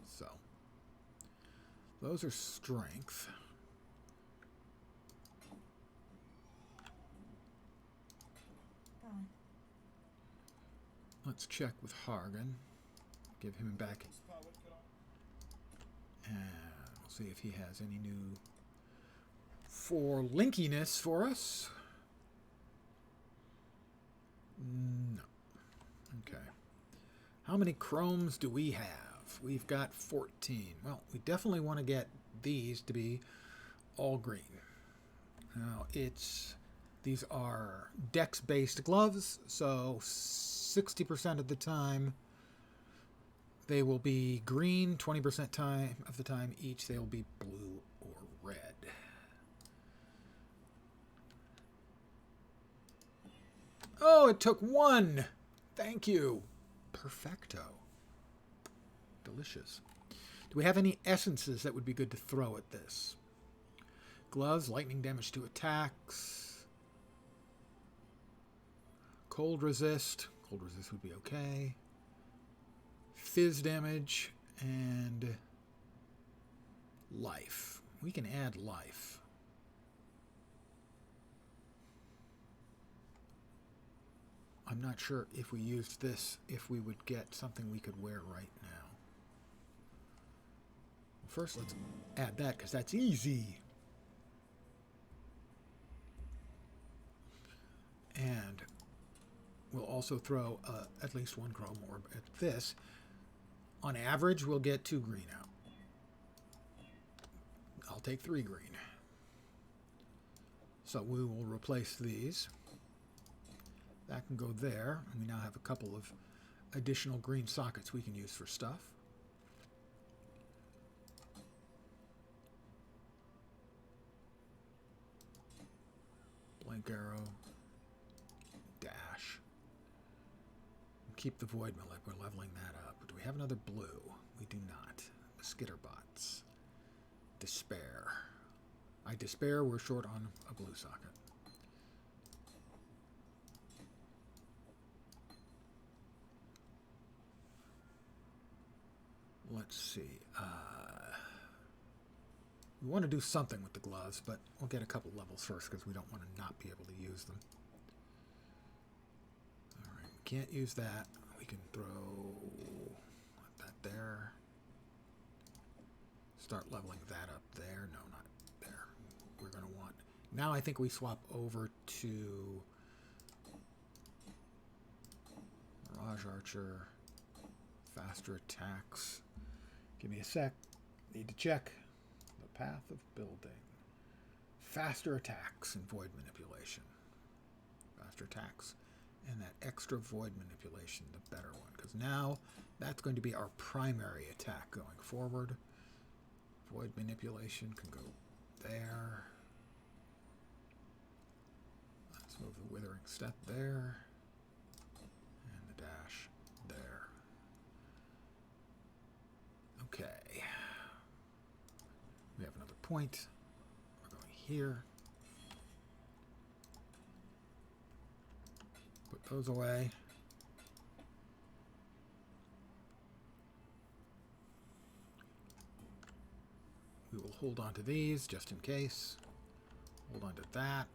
So. Those are strength. Let's check with Hargan. Give him back. And we'll see if he has any new for linkiness for us. No. Okay. How many chromes do we have? We've got 14. Well, we definitely want to get these to be all green. Now, these are dex-based gloves, so 60% of the time they will be green, 20% of the time each they will be blue or red. Oh, it took 1! Thank you. Perfecto. Delicious. Do we have any essences that would be good to throw at this? Gloves, lightning damage to attacks. Cold resist. Cold resist would be okay. Fizz damage and life. We can add life. I'm not sure if we used this, if we would get something we could wear right now. First, let's add that, because that's easy. And we'll also throw at least one chrome orb at this. On average, we'll get 2 green out. I'll take 3 green. So we will replace these. That can go there. And we now have a couple of additional green sockets we can use for stuff. Blink arrow. Dash. Keep the void mill like we're leveling that up. Do we have another blue? We do not. Skitterbots. Despair. I despair we're short on a blue socket. Let's see. We want to do something with the gloves, but we'll get a couple levels first because we don't want to not be able to use them. Alright, we can't use that. We can throw that there. Start leveling that up there. No, not there. We're going to want... Now I think we swap over to Mirage Archer. Faster attacks. Give me a sec. Need to check. The path of building. Faster attacks and void manipulation. Faster attacks. And that extra void manipulation, the better one. Because now that's going to be our primary attack going forward. Void manipulation can go there. Let's move the withering step there. And the dash there. Okay. We have another point. We're going here. Put those away. We will hold on to these just in case. Hold on to that.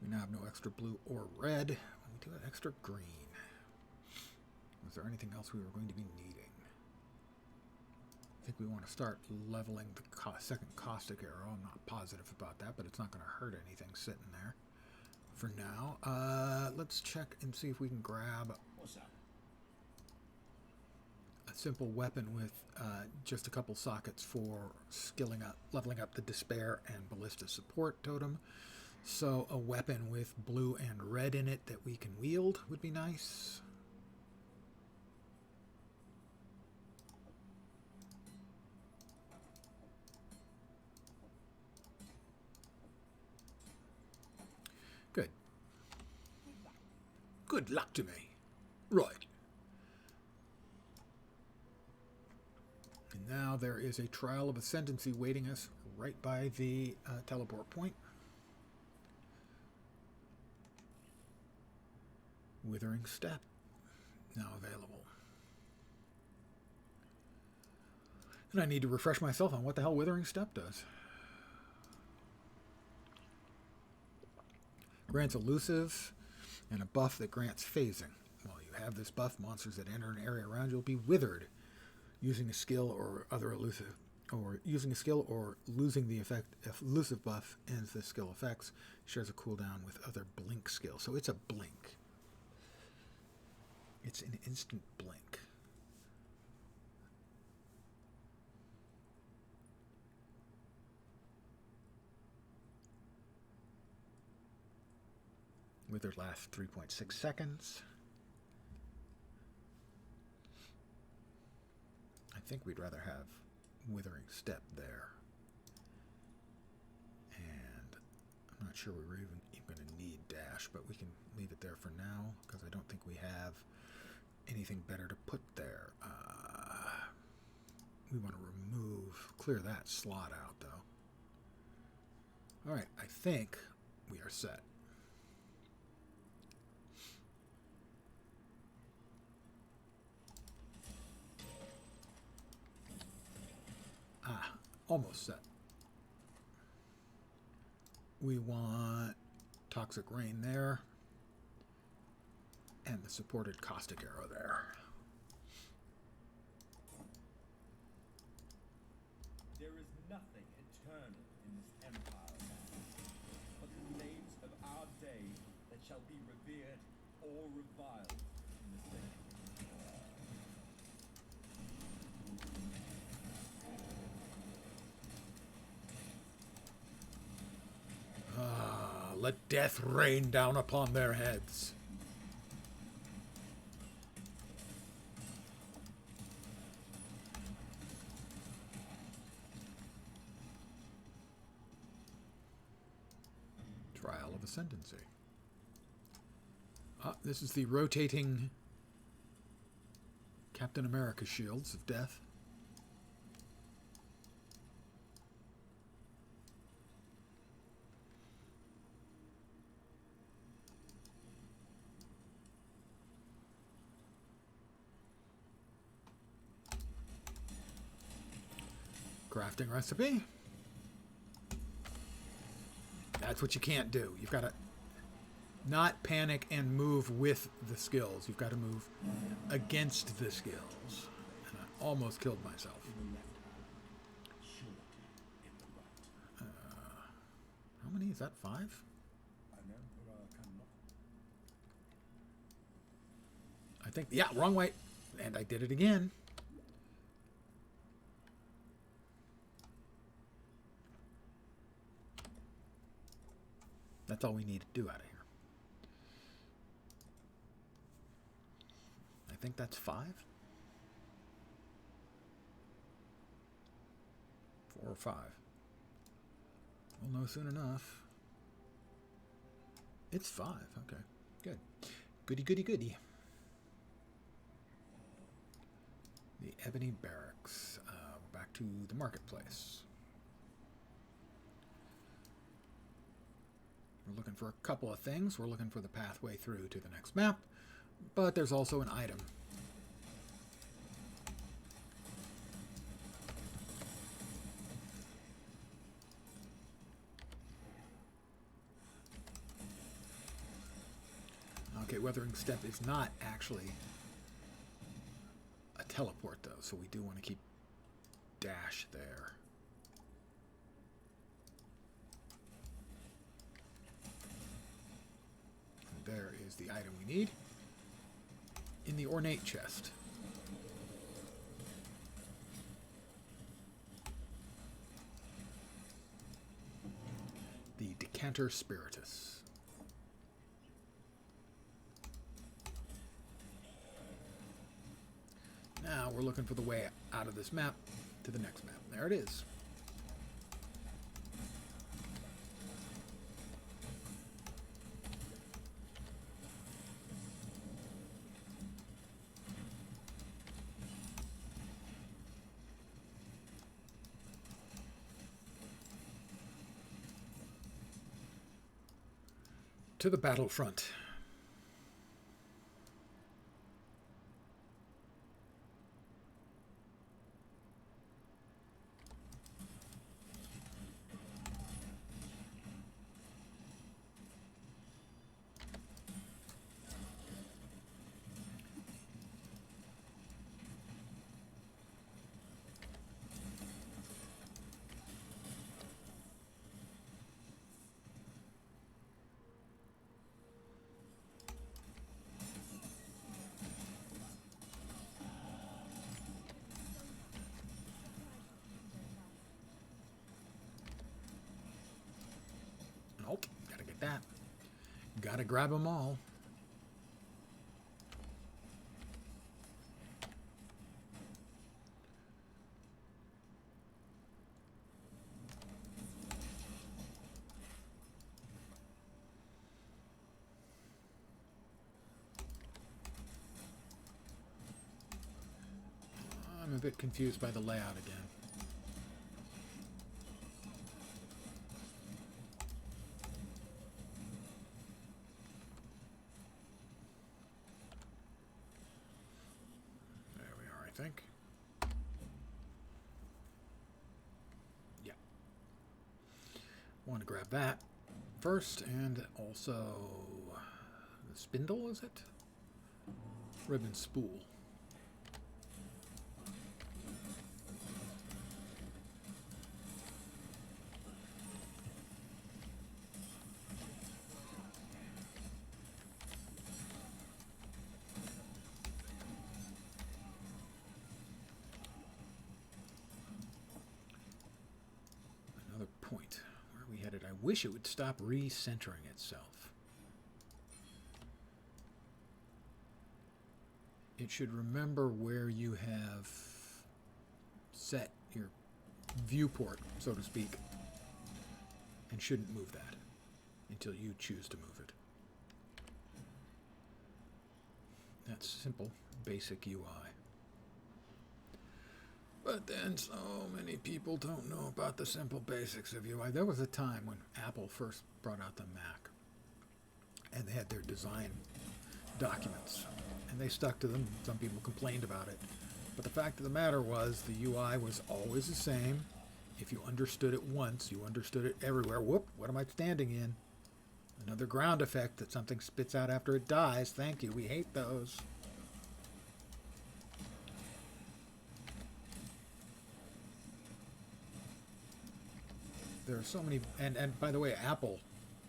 We now have no extra blue or red. We do have extra green. Was there anything else we were going to be needing? I think we want to start leveling the second caustic arrow. I'm not positive about that, but it's not going to hurt anything sitting there for now. Let's check and see if we can grab a simple weapon with just a couple sockets for leveling up the Despair and Ballista support totem. So a weapon with blue and red in it that we can wield would be nice. Good. Good luck to me. Right. And now there is a Trial of Ascendancy waiting us right by the teleport point. Withering Step now available. And I need to refresh myself on what the hell Withering Step does. Grants elusive and a buff that grants phasing. While you have this buff, monsters that enter an area around you will be withered. Using a skill or other elusive, or using a skill or losing the effect, if elusive buff ends the skill effects, shares a cooldown with other blink skills. So it's a blink. It's an instant blink. Wither lasts 3.6 seconds. I think we'd rather have Withering Step there. And I'm not sure we're even going to need Dash, but we can leave it there for now, because I don't think we have anything better to put there. We want to clear that slot out, though. Alright, I think we are set. Almost set. We want Toxic Rain there. And the supported caustic arrow there. There is nothing eternal in this empire, but the names of our day that shall be revered or reviled in the same. Let death rain down upon their heads. Trial of Ascendancy. This is the rotating Captain America shields of death. Crafting recipe. That's what you can't do. You've got to not panic and move with the skills. You've got to move against the skills. And I almost killed myself. How many? Is that 5? I think, yeah, wrong way. And I did it again. That's all we need to do out of here. I think that's 5. 4 or 5. We'll know soon enough. It's 5. Okay. Good. Goody, goody, goody. The Ebony Barracks. Back to the marketplace. We're looking for a couple of things. We're looking for the pathway through to the next map, but there's also an item. Okay, Weathering Step is not actually a teleport, though, so we do want to keep dash there. There is the item we need in the ornate chest. The Decanter Spiritus. Now we're looking for the way out of this map to the next map. There it is. To the battlefront. Nope, gotta get that. Gotta grab them all. I'm a bit confused by the layout again. I think. Yeah. Want to grab that first, and also the spindle, is it? ribbon spool. Another point. Where are we headed? I wish it would stop recentering itself. It should remember where you have set your viewport, so to speak, and shouldn't move that until you choose to move it. That's simple, basic UI. But then so many people don't know about the simple basics of UI. There was a time when Apple first brought out the Mac, and they had their design documents, and they stuck to them. Some people complained about it. But the fact of the matter was the UI was always the same. If you understood it once, you understood it everywhere. Whoop, what am I standing in? Another ground effect that something spits out after it dies. Thank you, we hate those. There are so many, and by the way, Apple,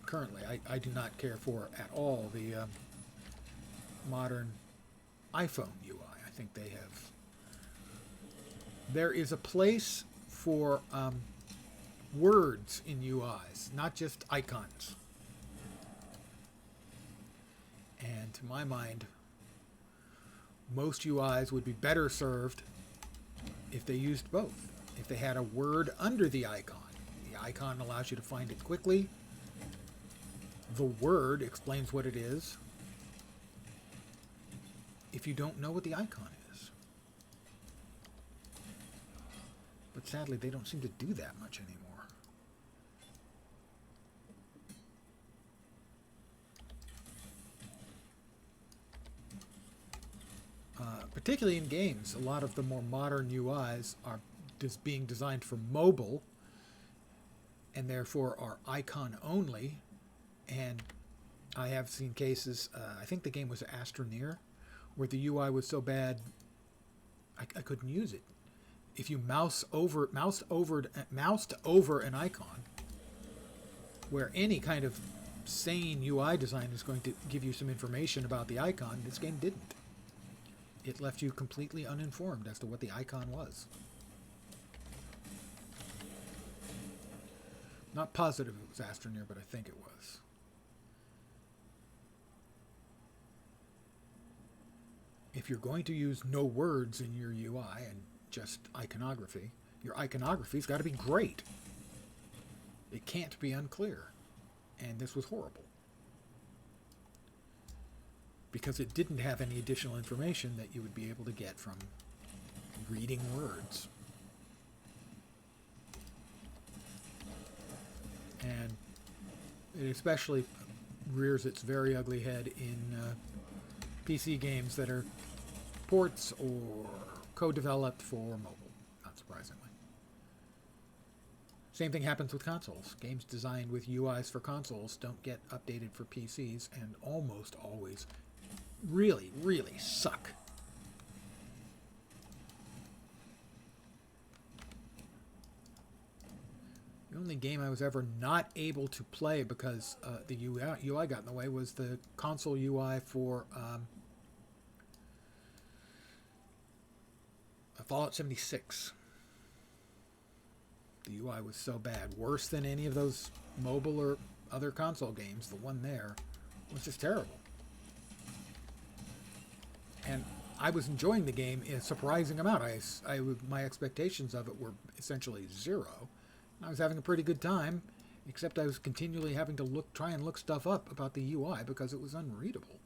currently, I do not care for at all the modern iPhone UI. I think they have... There is a place for words in UIs, not just icons. And to my mind, most UIs would be better served if they used both. If they had a word under the icon. The icon allows you to find it quickly. The word explains what it is. If you don't know what the icon is. But sadly, they don't seem to do that much anymore. Particularly in games, a lot of the more modern UIs are just being designed for mobile, and therefore are icon only. And I have seen cases, I think the game was Astroneer, where the UI was so bad I couldn't use it. If you moused over an icon, where any kind of sane UI design is going to give you some information about the icon, this game didn't. It left you completely uninformed as to what the icon was. Not positive it was Astroneer, but I think it was. If you're going to use no words in your UI and just iconography, your iconography's got to be great. It can't be unclear. And this was horrible. Because it didn't have any additional information that you would be able to get from reading words. And it especially rears its very ugly head in PC games that are ports or co-developed for mobile, not surprisingly. Same thing happens with consoles. Games designed with UIs for consoles don't get updated for PCs and almost always really, really suck. The only game I was ever not able to play because the UI got in the way was the console UI for Fallout 76. The UI was so bad, worse than any of those mobile or other console games. The one there was just terrible. And I was enjoying the game in a surprising amount. My expectations of it were essentially zero. I was having a pretty good time, except I was continually having to try and look stuff up about the UI because it was unreadable.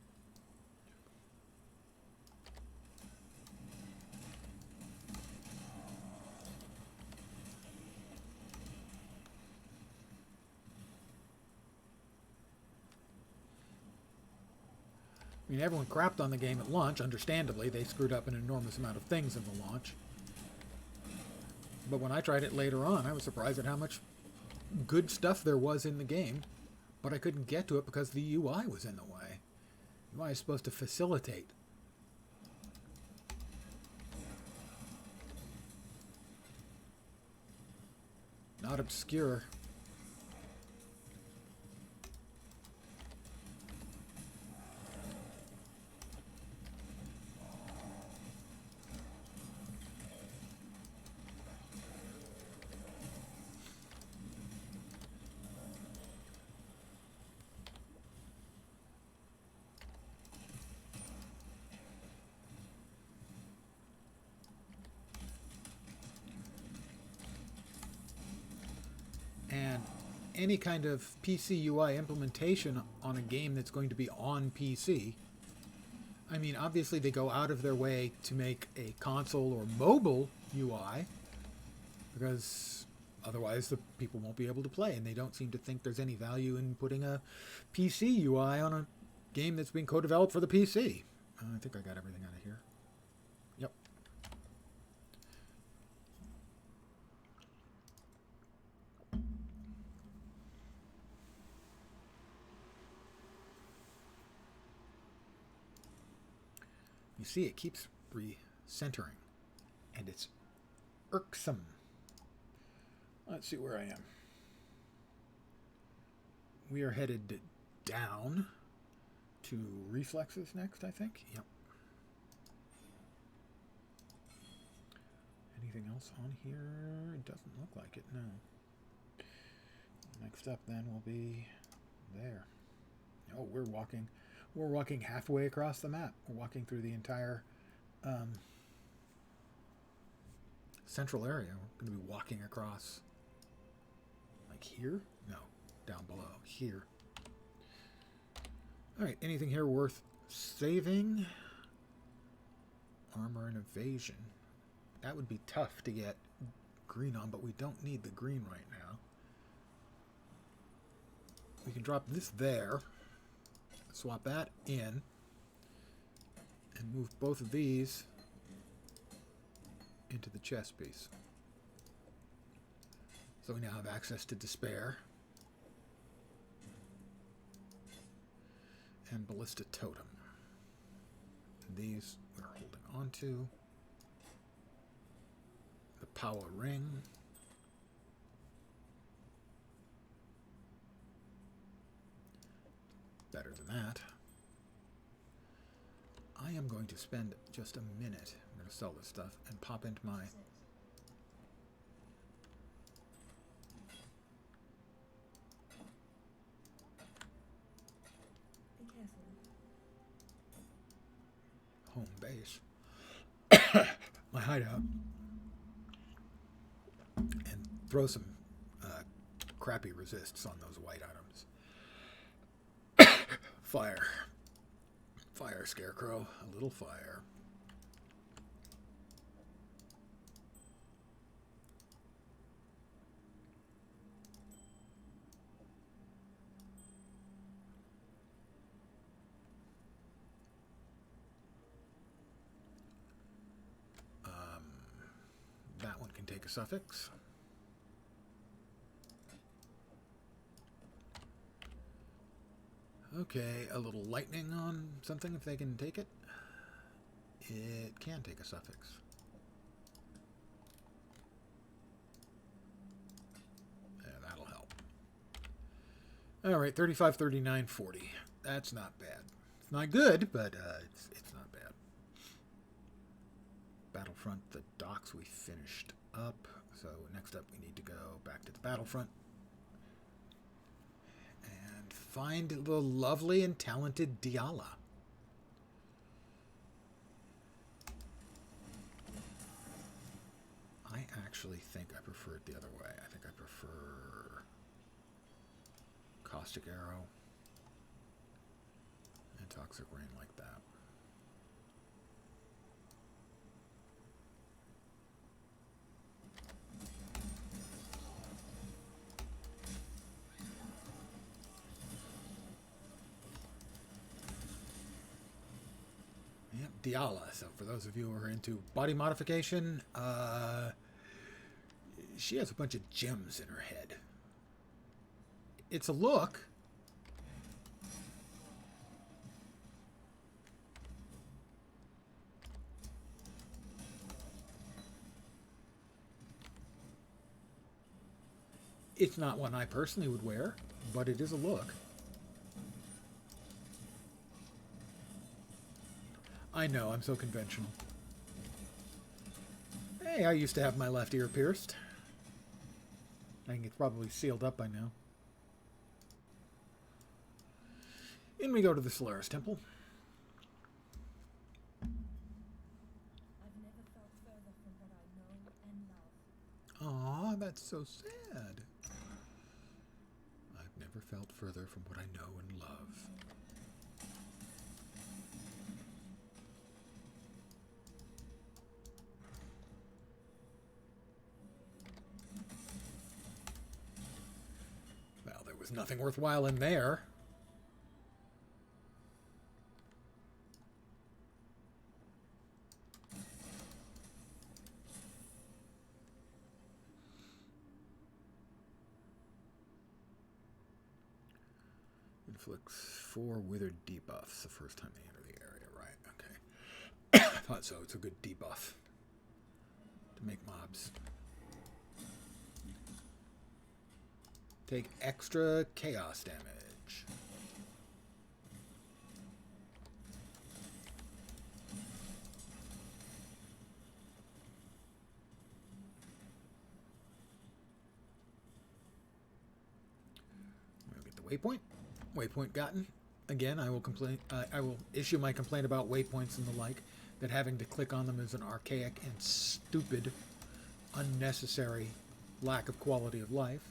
I mean, everyone crapped on the game at launch. Understandably, they screwed up an enormous amount of things in the launch. But when I tried it later on, I was surprised at how much good stuff there was in the game, but I couldn't get to it because the UI was in the way. The UI is supposed to facilitate Not obscure. And any kind of PC UI implementation on a game that's going to be on PC, I mean, obviously they go out of their way to make a console or mobile UI because otherwise the people won't be able to play, and they don't seem to think there's any value in putting a PC UI on a game that's being co-developed for the PC. I think I got everything out of here. Yep. You see, it keeps recentering, and it's irksome. Let's see where I am. We are headed down to reflexes next, I think. Yep. Anything else on here? It doesn't look like it, no. Next up then will be there. Oh, we're walking halfway across the map. We're walking through the entire central area. We're going to be walking across, like here? No, down below, here. All right, anything here worth saving? Armor and evasion. That would be tough to get green on, but we don't need the green right now. We can drop this there, swap that in, and move both of these into the chest piece. So we now have access to Despair and Ballista Totem. And these we're holding on to. The PoE Ring. Better than that. I am going to spend just a minute. I'm going to sell this stuff and pop into my... home base. My hideout. And throw some crappy resists on those white items. Fire. Fire, Scarecrow. A little fire. That one can take a suffix. Okay, a little lightning on something if they can take it. It can take a suffix. Yeah, that'll help. Alright, 35, 39, 40. That's not bad. It's not good, but it's not bad. Battlefront, the docks we finished up. So next up we need to go back to the battlefront. Find the lovely and talented Diala. I actually think I prefer it the other way. I think I prefer Caustic Arrow and Toxic Rain like that. Diala. So for those of you who are into body modification, she has a bunch of gems in her head. It's a look. It's not one I personally would wear, but it is a look. I know, I'm so conventional. Hey, I used to have my left ear pierced. I think it's probably sealed up by now. In we go to the Solaris Temple. I've never felt further from what I know and love. Aw, that's so sad. I've never felt further from what I know and love. Well, there was nothing worthwhile in there. Inflicts 4 withered debuffs the first time they enter the area, right? Okay. I thought so. It's a good debuff to make mobs take extra chaos damage. We'll get the waypoint. Waypoint gotten. Again, I will complain. I will issue my complaint about waypoints and the like. That having to click on them is an archaic and stupid, unnecessary lack of quality of life,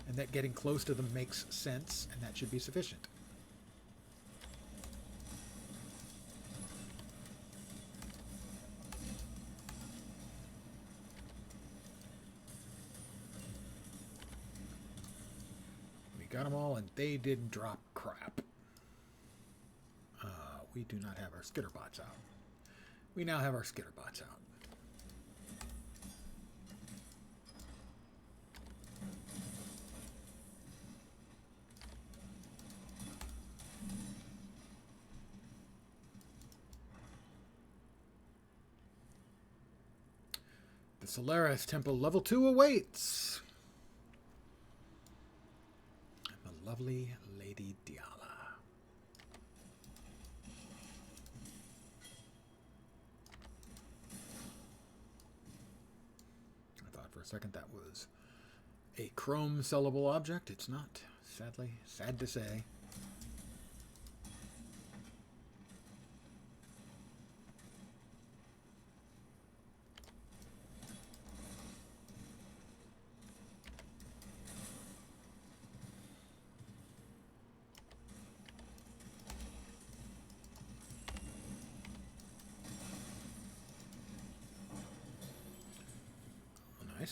and that getting close to them makes sense, and that should be sufficient. Got them all, and they didn't drop crap. We do not have our skitterbots out. We now have our skitterbots out. The Solaris Temple Level 2 awaits. Lovely Lady Diala. I thought for a second that was a chrome sellable object. It's not, sadly. Sad to say.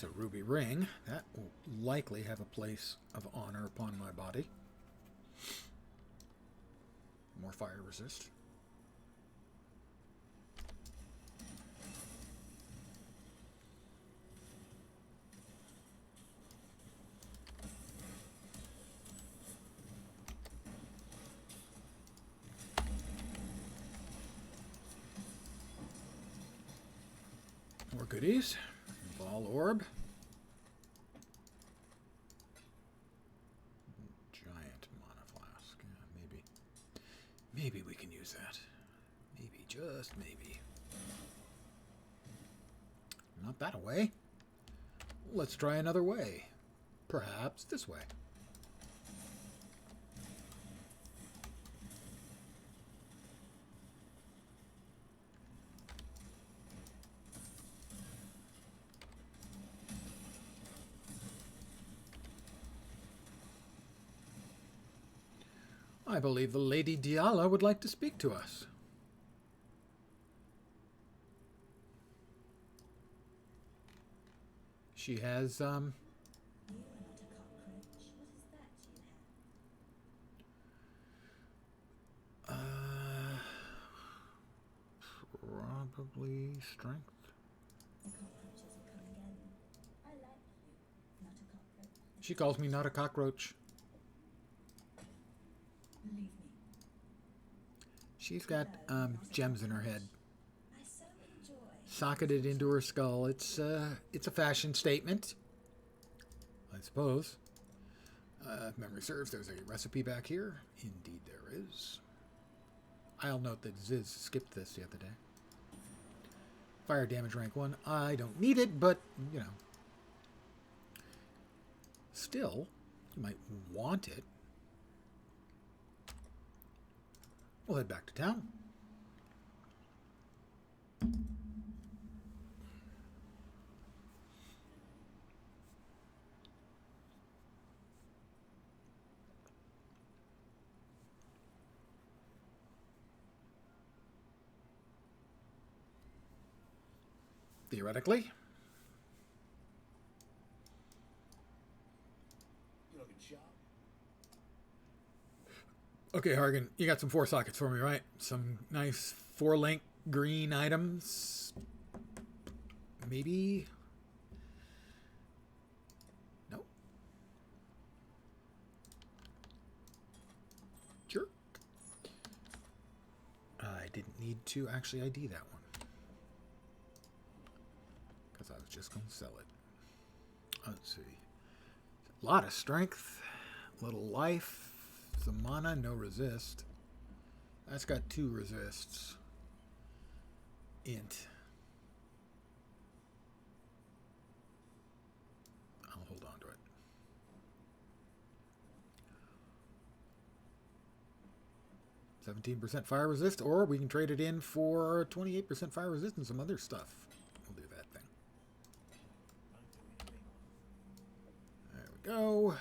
A ruby ring. That will likely have a place of honor upon my body. More fire resist. More goodies. Ball orb. Giant mana flask. Yeah, maybe we can use that. Maybe, just maybe. Not that way. Let's try another way. Perhaps this way. I believe the Lady Diala would like to speak to us. She has, You are not a cockroach. What is that you have? Probably strength. The cockroaches will come again. I like you, not a cockroach. She calls me not a cockroach. Leave me. She's got gems in her head, I so enjoy. socketed into her skull. It's a fashion statement, I suppose. If memory serves, there's a recipe back here. Indeed there is. I'll note that Ziz skipped this the other day. Fire damage rank 1. I don't need it, but, you know. Still, you might want it. We'll head back to town. Theoretically. You're looking sharp. Okay, Hargan, you got some 4 sockets for me, right? Some nice 4-link green items. Maybe. No. Jerk. I didn't need to actually ID that one. Because I was just going to sell it. Let's see. A lot of strength. Little life. Some mana, no resist. That's got 2 resists. Int. I'll hold on to it. 17% fire resist, or we can trade it in for 28% fire resist and some other stuff. We'll do that thing. There we go.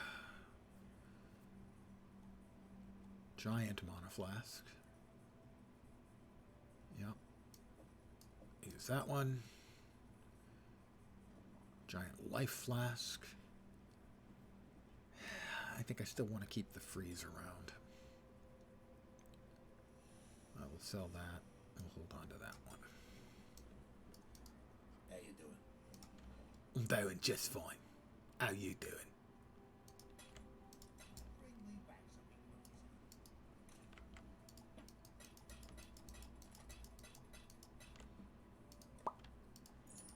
Giant mana flask. Yep. Use that one. Giant life flask. I think I still want to keep the freeze around. I will sell that. We'll hold on to that one. How you doing? I'm doing just fine. How you doing? Bring me back something nice.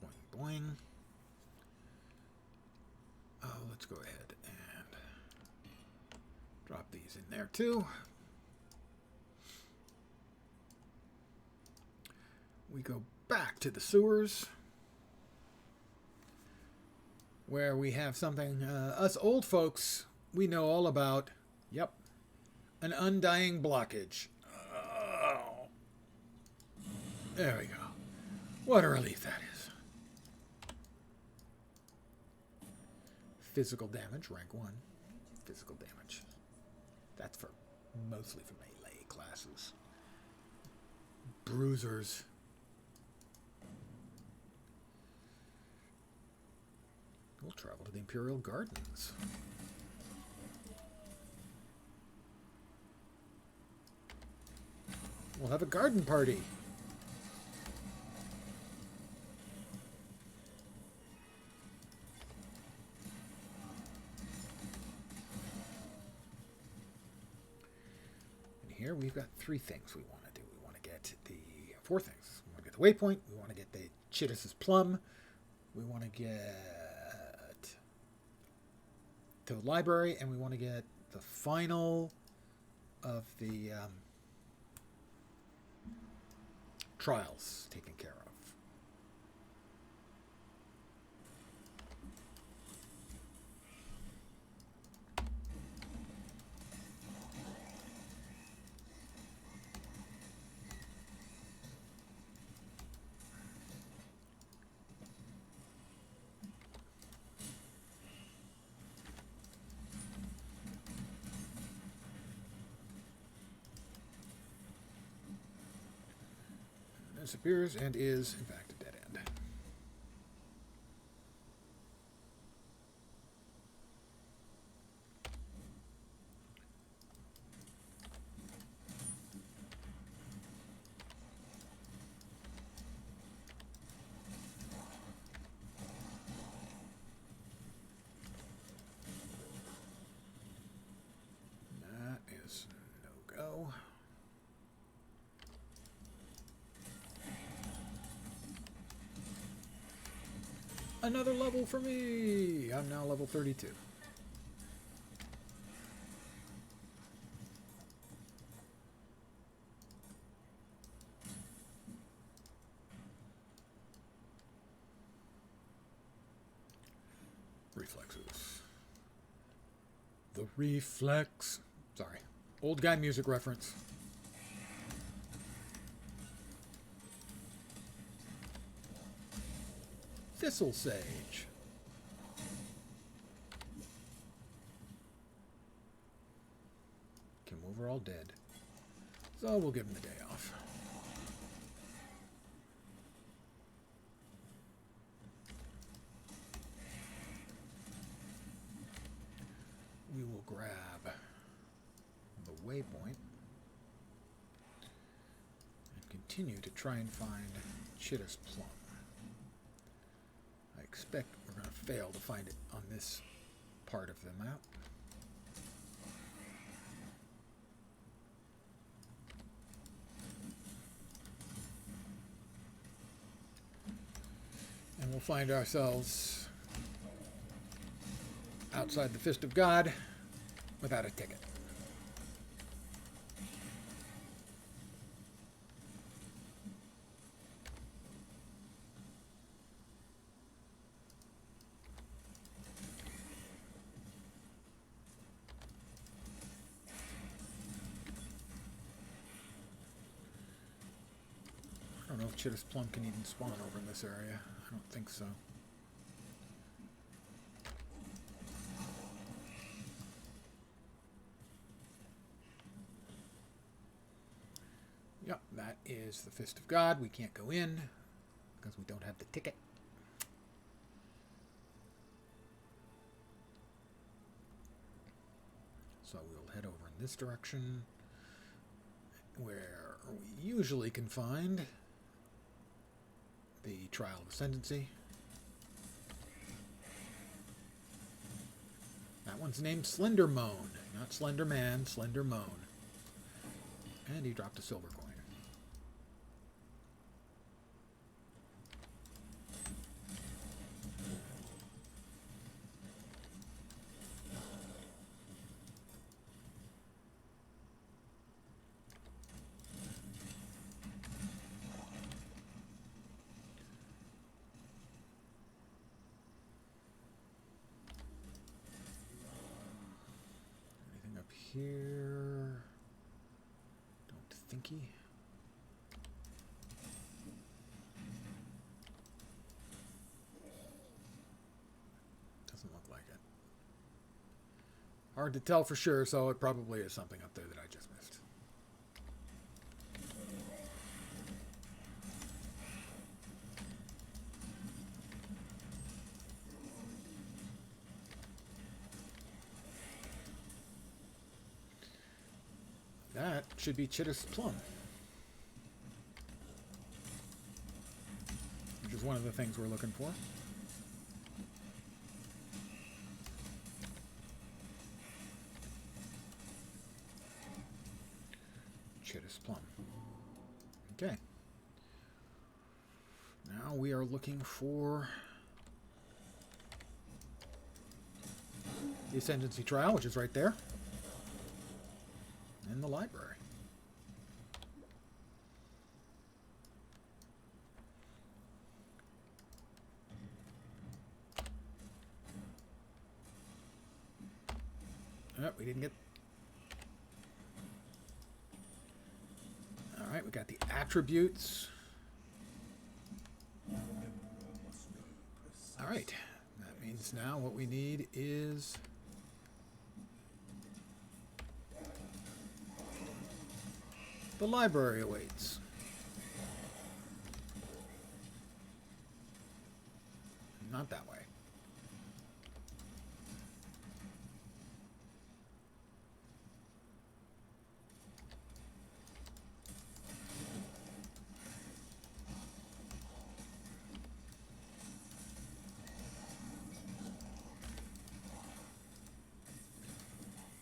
Boing, boing. Oh, let's go ahead and drop these in there too. We go back to the sewers where we have something us old folks we know all about. Yep. An undying blockage. Oh. There we go. What a relief that is. Physical damage, rank 1. Physical damage. That's for mostly for melee classes. Bruisers. We'll travel to the Imperial Gardens. We'll have a garden party. And here we've got 3 things we want to do. We want to get the 4 things. We want to get the waypoint. We want to get the Chittis's plum. We want to get to the library, and we want to get the final of the trials taken care of. Disappears and is, in fact, a dead end. That is no-go. Another level for me! I'm now level 32. Reflexes. The reflex. Sorry. Old guy music reference. Thistle Sage. Kim overall dead. So we'll give him the day off. We will grab the waypoint and continue to try and find Chittis Plum. I expect we're going to fail to find it on this part of the map. And we'll find ourselves outside the Fist of God without a ticket. I don't know if Chittis Plum can even spawn over in this area. I don't think so. Yep, that is the Fist of God. We can't go in because we don't have the ticket. So we'll head over in this direction where we usually can find the Trial of Ascendancy. That one's named Slender Moan, not Slender Man, Slender Moan. And he dropped a silver coin. Anything up here? Don't thinky. Doesn't look like it. Hard to tell for sure, so it probably is something up there that I just missed. That should be Chittis Plum, which is one of the things we're looking for. Chittis Plum. Okay. Now we are looking for the Ascendancy Trial, which is right there. In the library. Oh, we didn't get... Alright, we got the attributes. Alright, that means now what we need is... the library awaits. Not that way.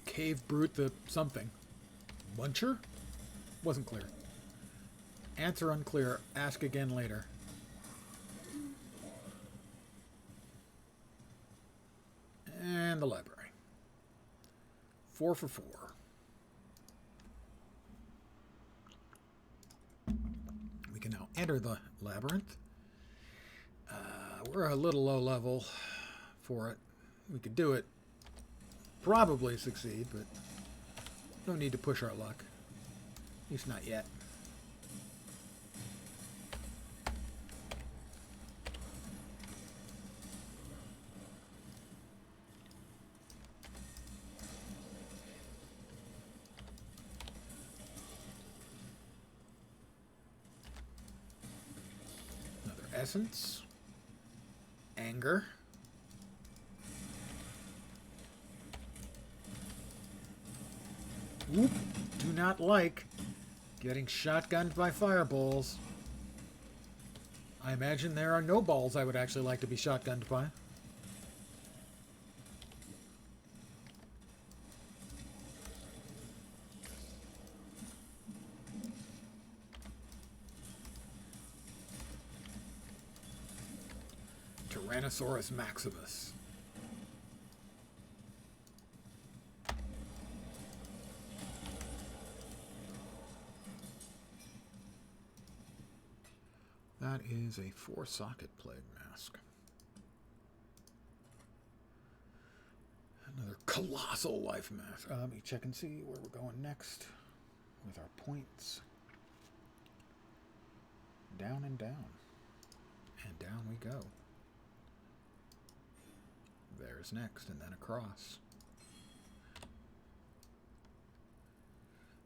Cave brute the something. Muncher? Wasn't clear. Answer unclear. Ask again later. And the library. 4 for 4. We can now enter the labyrinth. We're a little low level for it. We could do it. Probably succeed, but no need to push our luck. At least not yet. Another essence. Anger. Whoop. Do not like getting shotgunned by fireballs. I imagine there are no balls I would actually like to be shotgunned by. Tyrannosaurus Maximus. That is a 4-socket plague mask. Another colossal life mask. Let me check and see where we're going next with our points. Down and down. And down we go. There's next, and then across.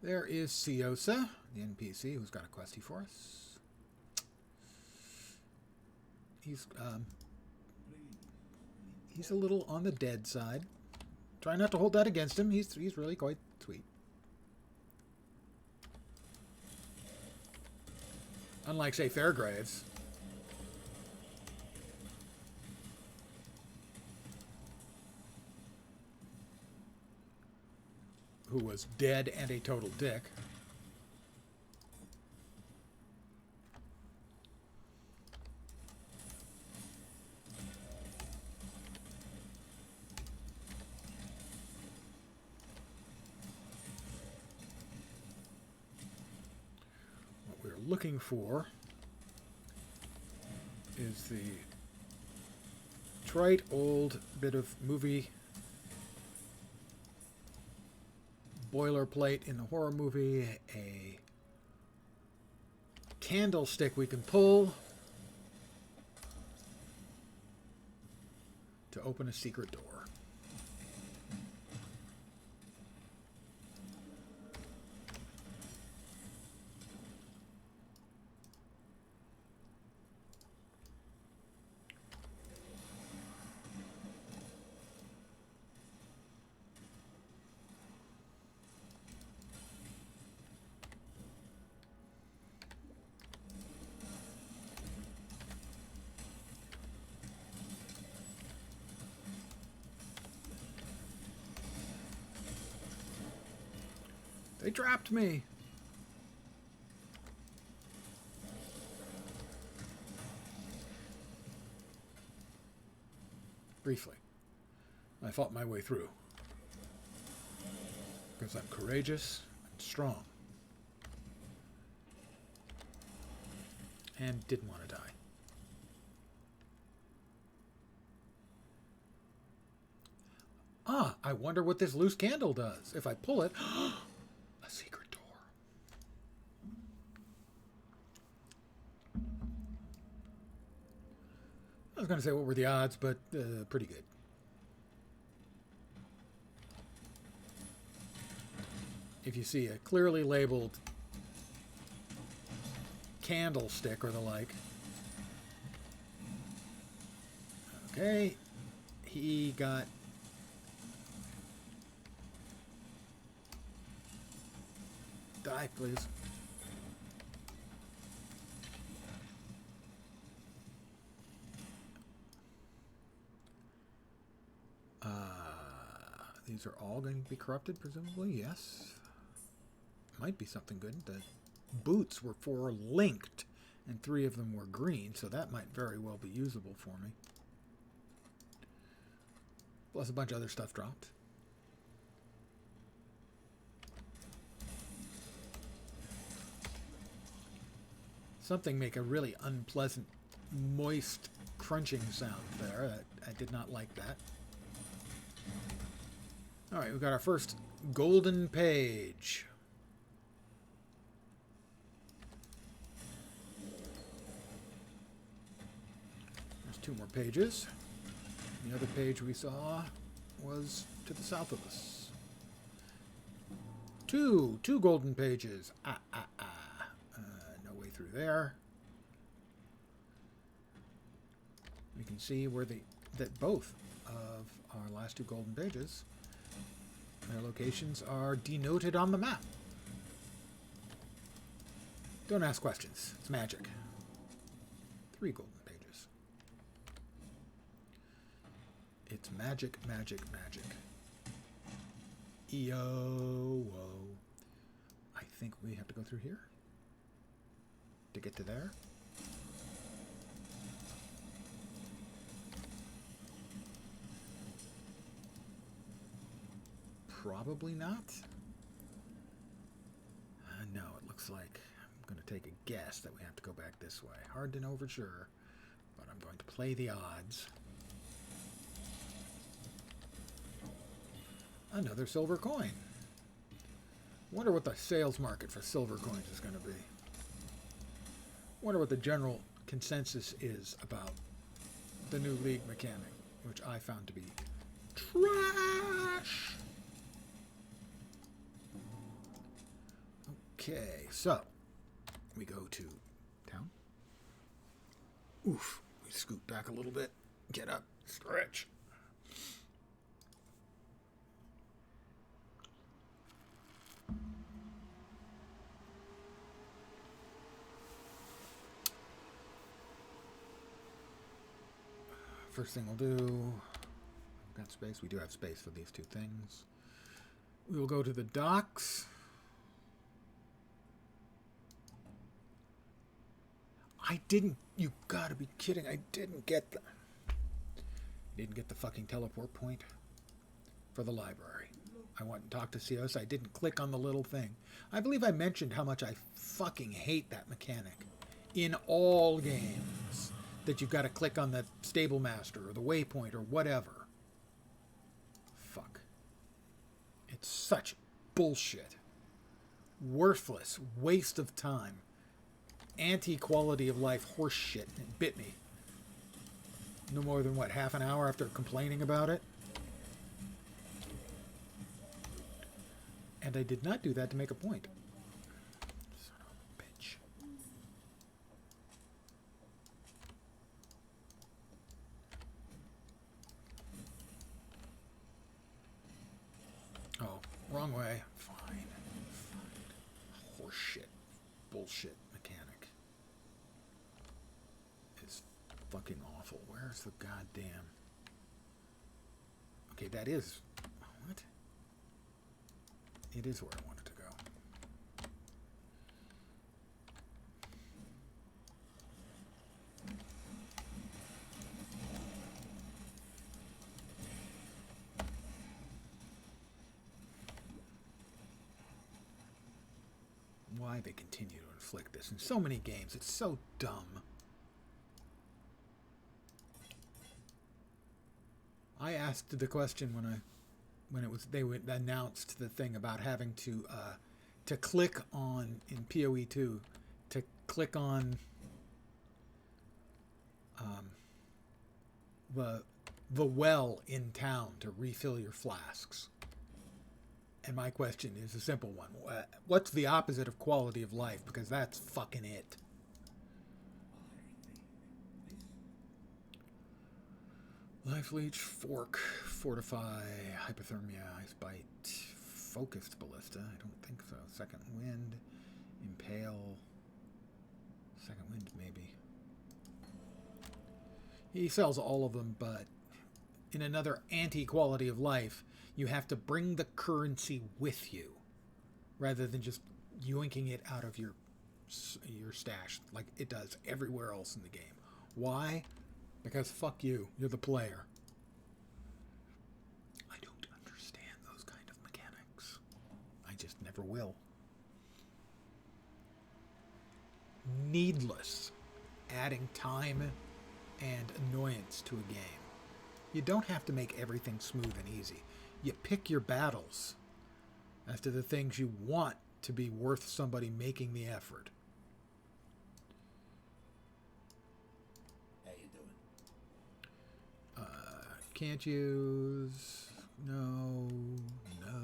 There is Ciosa, the NPC, who's got a questy for us. He's a little on the dead side. Try not to hold that against him. He's really quite sweet. Unlike, say, Fairgraves. Who was dead and a total dick. Looking for is the trite old bit of movie boilerplate in the horror movie, a candlestick we can pull to open a secret door. They trapped me. Briefly, I fought my way through. Because I'm courageous and strong. And didn't want to die. Ah, I wonder what this loose candle does. If I pull it... a secret door. I was going to say what were the odds, but pretty good. If you see a clearly labeled candlestick or the like. Okay. He got... Die, please. These are all going to be corrupted, presumably? Yes. Might be something good. The boots were 4 linked, and 3 of them were green, so that might very well be usable for me. Plus a bunch of other stuff dropped. Something make a really unpleasant, moist, crunching sound there. I did not like that. Alright, we've got our first golden page. There's 2 more pages. The other page we saw was to the south of us. Two golden pages. No way through there. We can see where that both of our last 2 golden pages, their locations are denoted on the map. Don't ask questions. It's magic. 3 golden pages. It's magic, magic, magic. E-O-O. I think we have to go through here to get to there. Probably not. No, it looks like I'm going to take a guess that we have to go back this way. Hard to know for sure, but I'm going to play the odds. Another silver coin. Wonder what the sales market for silver coins is going to be. Wonder what the general consensus is about the new league mechanic, which I found to be trash. Okay, so we go to town. Oof, we scoot back a little bit, get up, stretch. First thing we'll do, we've got space. We do have space for these 2 things. We will go to the docks. I didn't, you gotta be kidding, I didn't get the fucking teleport point for the library. I went and talked to COS, I didn't click on the little thing. I believe I mentioned how much I fucking hate that mechanic in all games. That you've got to click on the stable master or the waypoint or whatever. Fuck. It's such bullshit. Worthless. Waste of time. Anti-quality of life horse shit. It bit me. No more than, what, half an hour after complaining about it? And I did not do that to make a point. Son of a bitch. Oh, wrong way. Fine. Horse shit. Bullshit mechanic. It's fucking awful. Where's the goddamn... Okay, that is... What? It is where I wanted to go. Why they continue to inflict this in so many games. It's so dumb. I asked the question when they announced the thing about having to click on in PoE 2 to click on the well in town to refill your flasks. And my question is a simple one. What's the opposite of quality of life? Because that's fucking it. Life Leech, Fork, Fortify, Hypothermia, Ice Bite, Focused Ballista. I don't think so. Second Wind, Impale. Second Wind, maybe. He sells all of them, but in another anti-quality of life, you have to bring the currency with you rather than just yoinking it out of your stash like it does everywhere else in the game. Why? Because fuck you. You're the player. I don't understand those kind of mechanics. I just never will. Needless. Adding time and annoyance to a game. You don't have to make everything smooth and easy. You pick your battles as to the things you want to be worth somebody making the effort. How you doing? Can't use... No. No.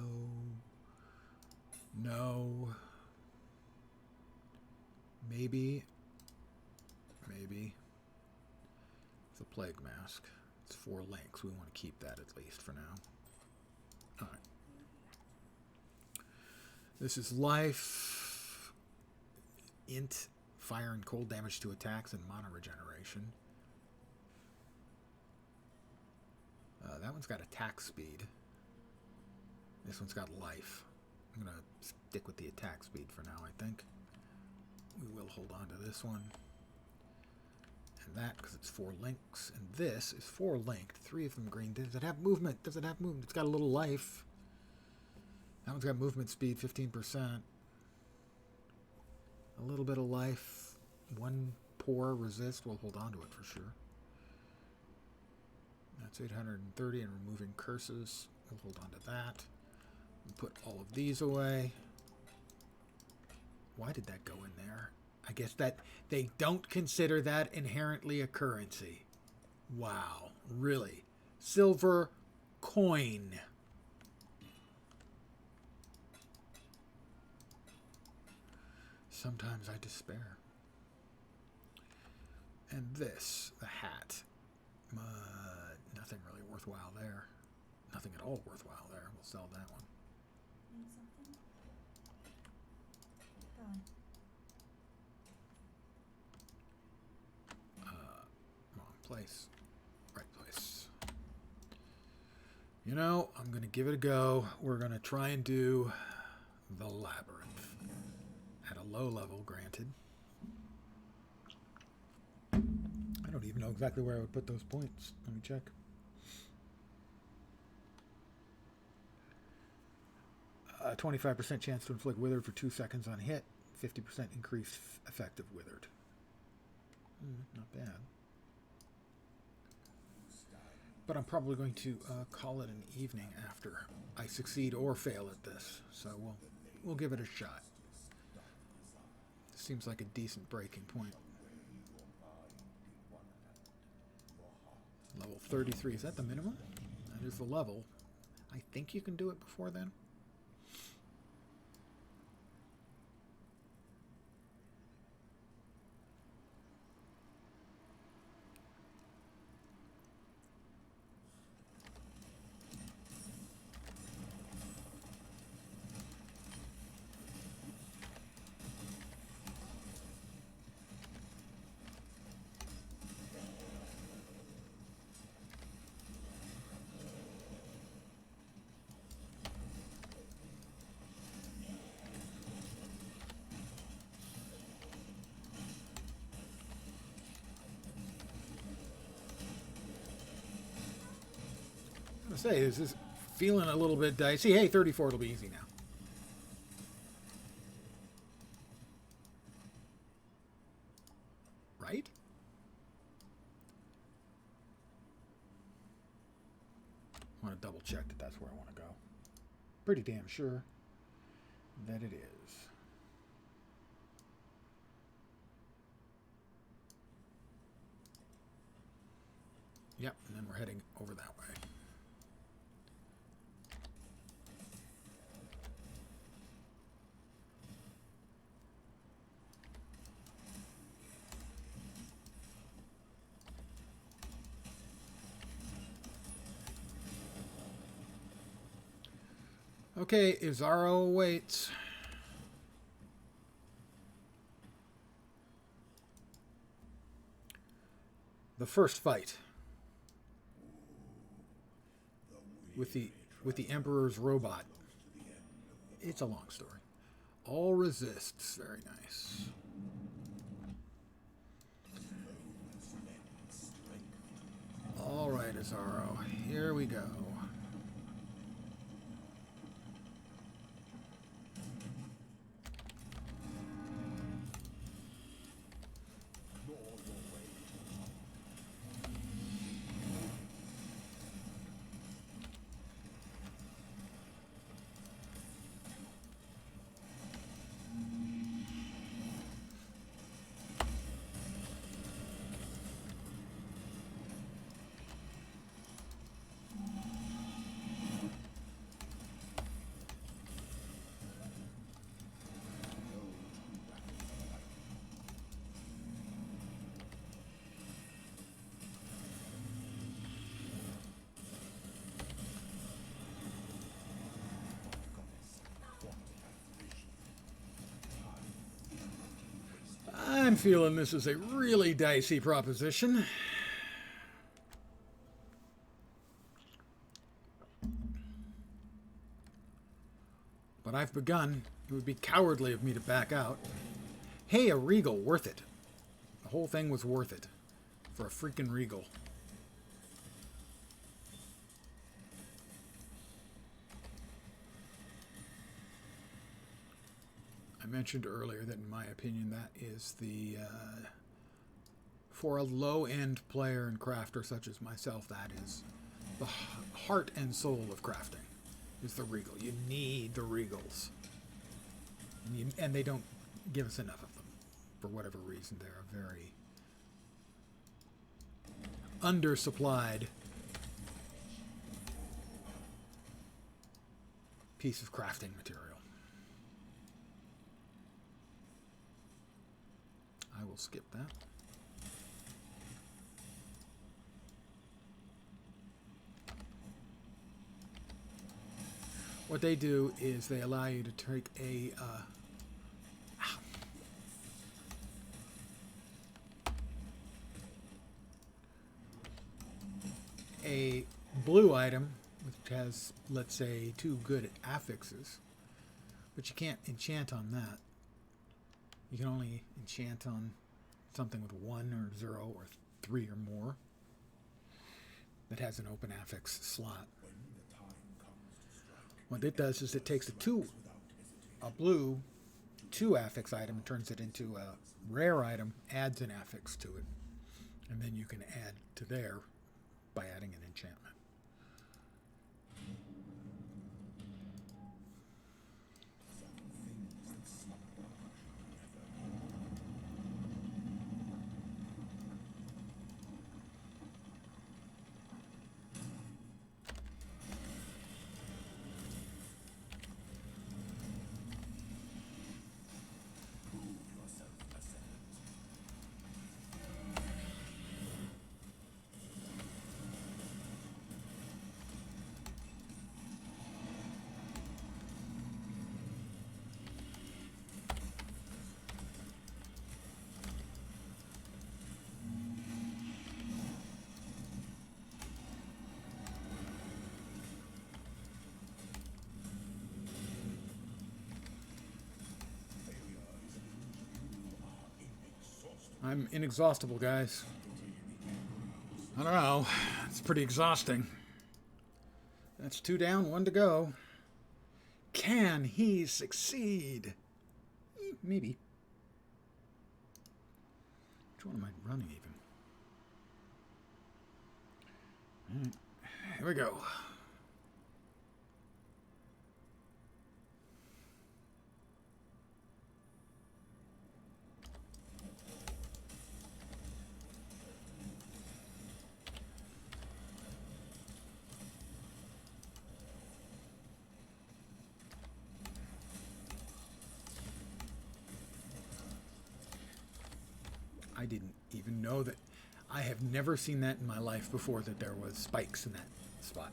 No. Maybe. Maybe. It's a plague mask. It's 4 links. We want to keep that at least for now. Alright. This is life. Int. Fire and cold damage to attacks and mana regeneration. That one's got attack speed. This one's got life. I'm going to stick with the attack speed for now, I think. We will hold on to this one. And that, because it's 4 links. And this is 4 linked. 3 of them green. Does it have movement? Does it have movement? It's got a little life. That one's got movement speed, 15%. A little bit of life. 1 poor resist. We'll hold on to it for sure. That's 830 and removing curses. We'll hold on to that. We'll put all of these away. Why did that go in there? I guess that they don't consider that inherently a currency. Wow, really? Silver coin. Sometimes I despair. And this, the hat. Nothing really worthwhile there. Nothing at all worthwhile there. We'll sell that one. Need something? Go on. Wrong place. Right place. You know, I'm going to give it a go. We're going to try and do the Labyrinth. At a low level, granted. I don't even know exactly where I would put those points. Let me check. 25% chance to inflict withered for 2 seconds on hit. 50% increased effective withered. Not bad. But I'm probably going to call it an evening after I succeed or fail at this. So we'll give it a shot. Seems like a decent breaking point. Level 33. Is that the minimum? That is the level. I think you can do it before then. Say, this is feeling a little bit dicey. Hey, 34 will be easy now. Right? I want to double check that that's where I want to go. Pretty damn sure that it is. Yep, and then we're heading over that way. Okay, Izaro awaits. The first fight with the Emperor's robot. It's a long story. All resists. Very nice. All right, Izaro. Here we go. feeling this is a really dicey proposition. But I've begun. It would be cowardly of me to back out. Hey, a regal, worth it. The whole thing was worth it. For a freaking regal. I mentioned earlier that in my opinion that is the for a low-end player and crafter such as myself, that is the heart and soul of crafting, is the regal. You need the regals, and they don't give us enough of them for whatever reason. They're a very undersupplied piece of crafting material. I will skip that. What they do is they allow you to take a blue item which has, let's say, 2 good affixes, but you can't enchant on that. You can only enchant on something with 1 or 0 or 3 or more that has an open affix slot. What it does is it takes a blue 2 affix item and turns it into a rare item, adds an affix to it, and then you can add to there by adding an enchantment. I'm inexhaustible, guys. I don't know. It's pretty exhausting. That's 2 down, 1 to go. Can he succeed? Maybe. Which one am I running even? All right. Here we go. I didn't even know that. I have never seen that in my life before, that there was spikes in that spot.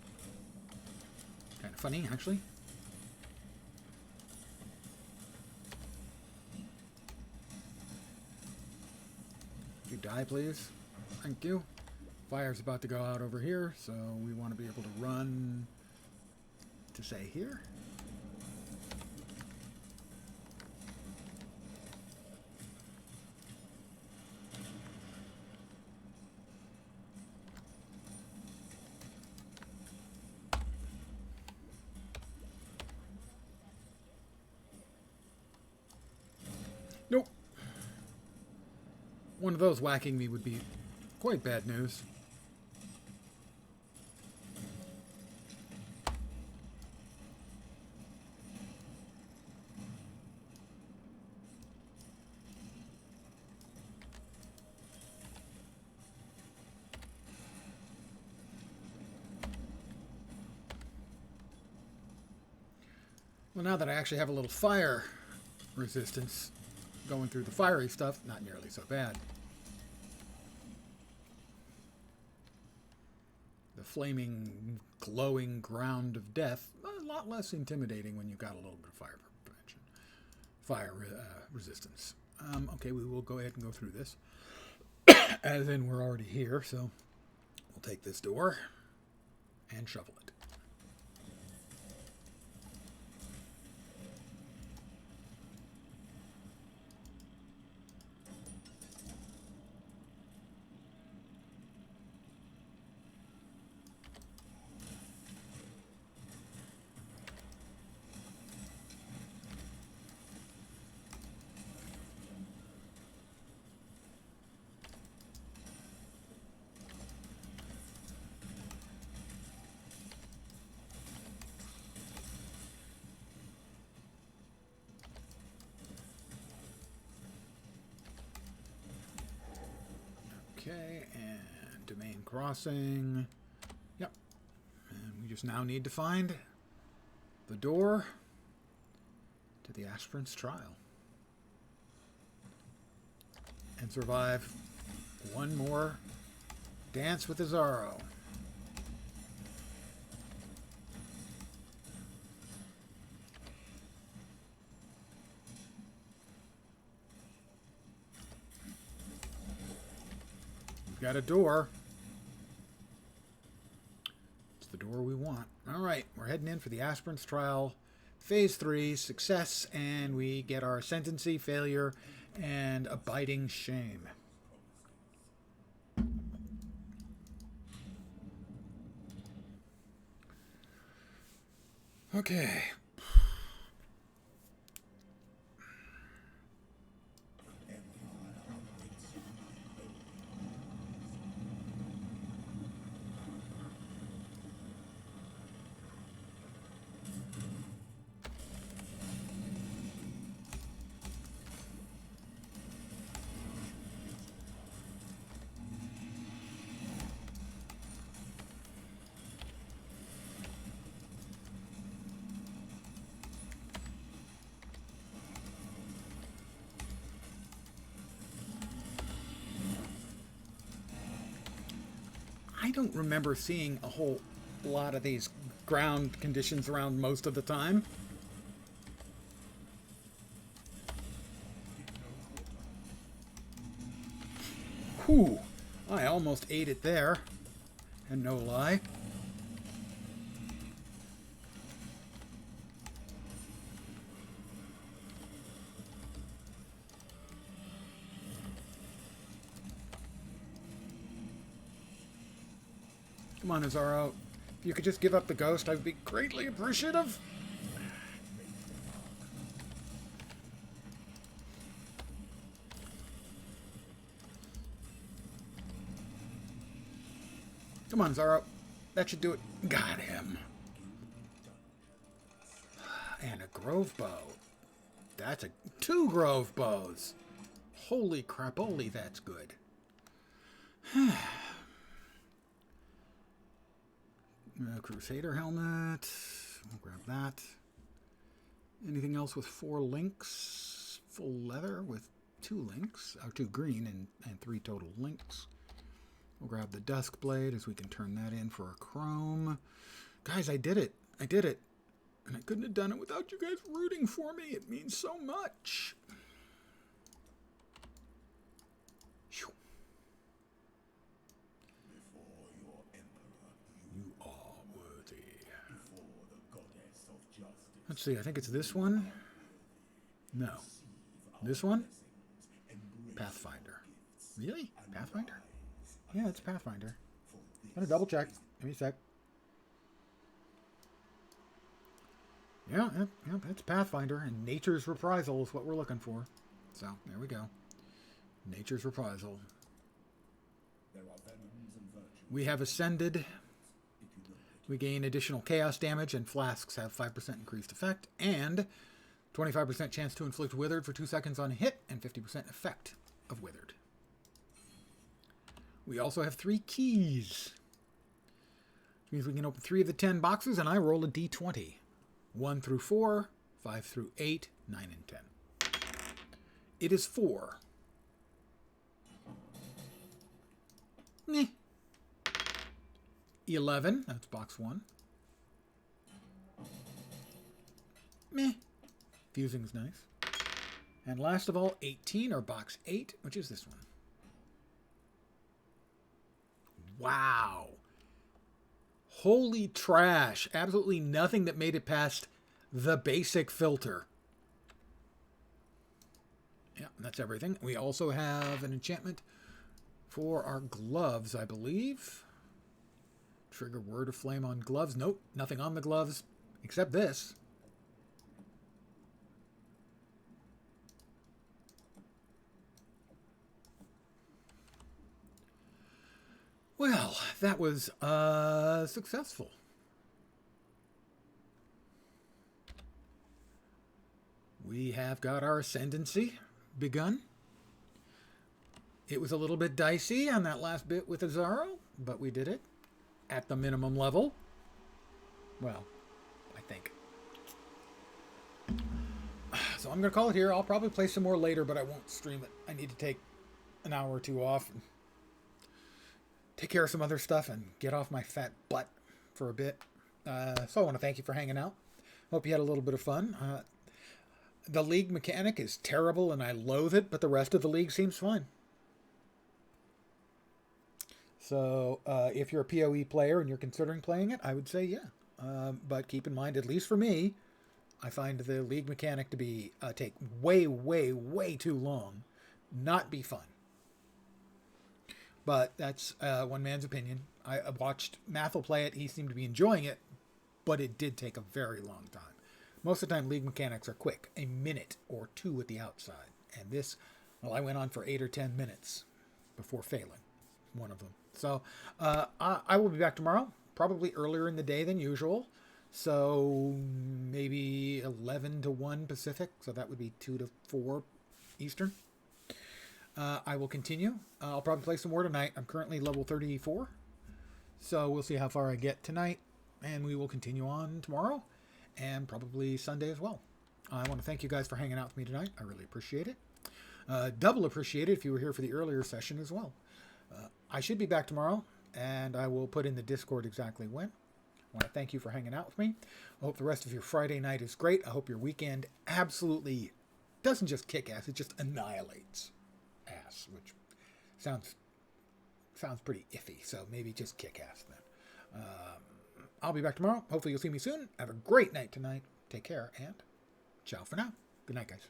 Kind of funny, actually. Could you die, please? Thank you. Fire's about to go out over here, so we want to be able to run to, say, here. Nope. One of those whacking me would be quite bad news. Well, now that I actually have a little fire resistance going through the fiery stuff, not nearly so bad. The flaming, glowing ground of death, a lot less intimidating when you've got a little bit of fire prevention, resistance. Okay, we will go ahead and go through this. As in, we're already here, so we'll take this door and shovel it. Okay, and domain crossing. Yep. And we just now need to find the door to the aspirant's trial. And survive one more dance with Azaro. Got a door. It's the door we want. All right, we're heading in for the aspirant's trial, phase 3, success, and we get our ascendancy, failure, and abiding shame. Okay. I don't remember seeing a whole lot of these ground conditions around most of the time. Whew, I almost ate it there, and no lie. Come on, Azaro. If you could just give up the ghost, I'd be greatly appreciative. Come on, Zaro. That should do it. Got him. And a grove bow. That's 2 grove bows. Holy crapoli, that's good. Crusader helmet. We'll grab that. Anything else with 4 links? Full leather with 2 links. Or 2 green and 3 total links. We'll grab the Dusk Blade as we can turn that in for a chrome. Guys, I did it. I did it. And I couldn't have done it without you guys rooting for me. It means so much. Before your emperor, you are worthy. Before the goddess of justice. Let's see, I think it's this one. No. This one? Pathfinder. Really? Pathfinder? Yeah, it's Pathfinder. I'm gonna double check. Give me a sec. Yeah, that's Pathfinder, and Nature's Reprisal is what we're looking for. So, there we go. Nature's Reprisal. We have ascended. We gain additional chaos damage, and flasks have 5% increased effect, and 25% chance to inflict Withered for 2 seconds on a hit, and 50% effect of Withered. We also have 3 keys. Which means we can open 3 of the 10 boxes, and I roll a d20. 1 through 4, 5 through 8, 9 and 10. It is 4. Meh. 11, that's box 1. Meh. Fusing's nice. And last of all, 18, or box 8, which is this one. Wow. Holy trash. Absolutely nothing that made it past the basic filter. Yeah, that's everything. We also have an enchantment for our gloves, I believe. Trigger word of flame on gloves. Nope, nothing on the gloves except this. Well, that was successful. We have got our ascendancy begun. It was a little bit dicey on that last bit with Azaro, but we did it at the minimum level. Well, I think. So I'm going to call it here. I'll probably play some more later, but I won't stream it. I need to take an hour or two off and take care of some other stuff and get off my fat butt for a bit. So I want to thank you for hanging out. Hope you had a little bit of fun. The league mechanic is terrible and I loathe it, but the rest of the league seems fine. So if you're a PoE player and you're considering playing it, I would say yeah. But keep in mind, at least for me, I find the league mechanic to be take way, way, way too long, not be fun. But that's one man's opinion. I watched Mathel play it. He seemed to be enjoying it, but it did take a very long time. Most of the time, league mechanics are quick, a minute or two at the outside. And this, well, I went on for 8 or 10 minutes before failing one of them. So I will be back tomorrow, probably earlier in the day than usual. So maybe 11 to 1 Pacific. So that would be 2 to 4 Eastern. I will continue. I'll probably play some more tonight. I'm currently level 34. So we'll see how far I get tonight. And we will continue on tomorrow. And probably Sunday as well. I want to thank you guys for hanging out with me tonight. I really appreciate it. Double appreciate it if you were here for the earlier session as well. I should be back tomorrow. And I will put in the Discord exactly when. I want to thank you for hanging out with me. I hope the rest of your Friday night is great. I hope your weekend absolutely doesn't just kick ass. It just annihilates ass, which sounds pretty iffy. So maybe just kick ass then. I'll be back tomorrow. Hopefully you'll see me soon. Have a great night tonight. Take care and ciao for now. Good night, guys.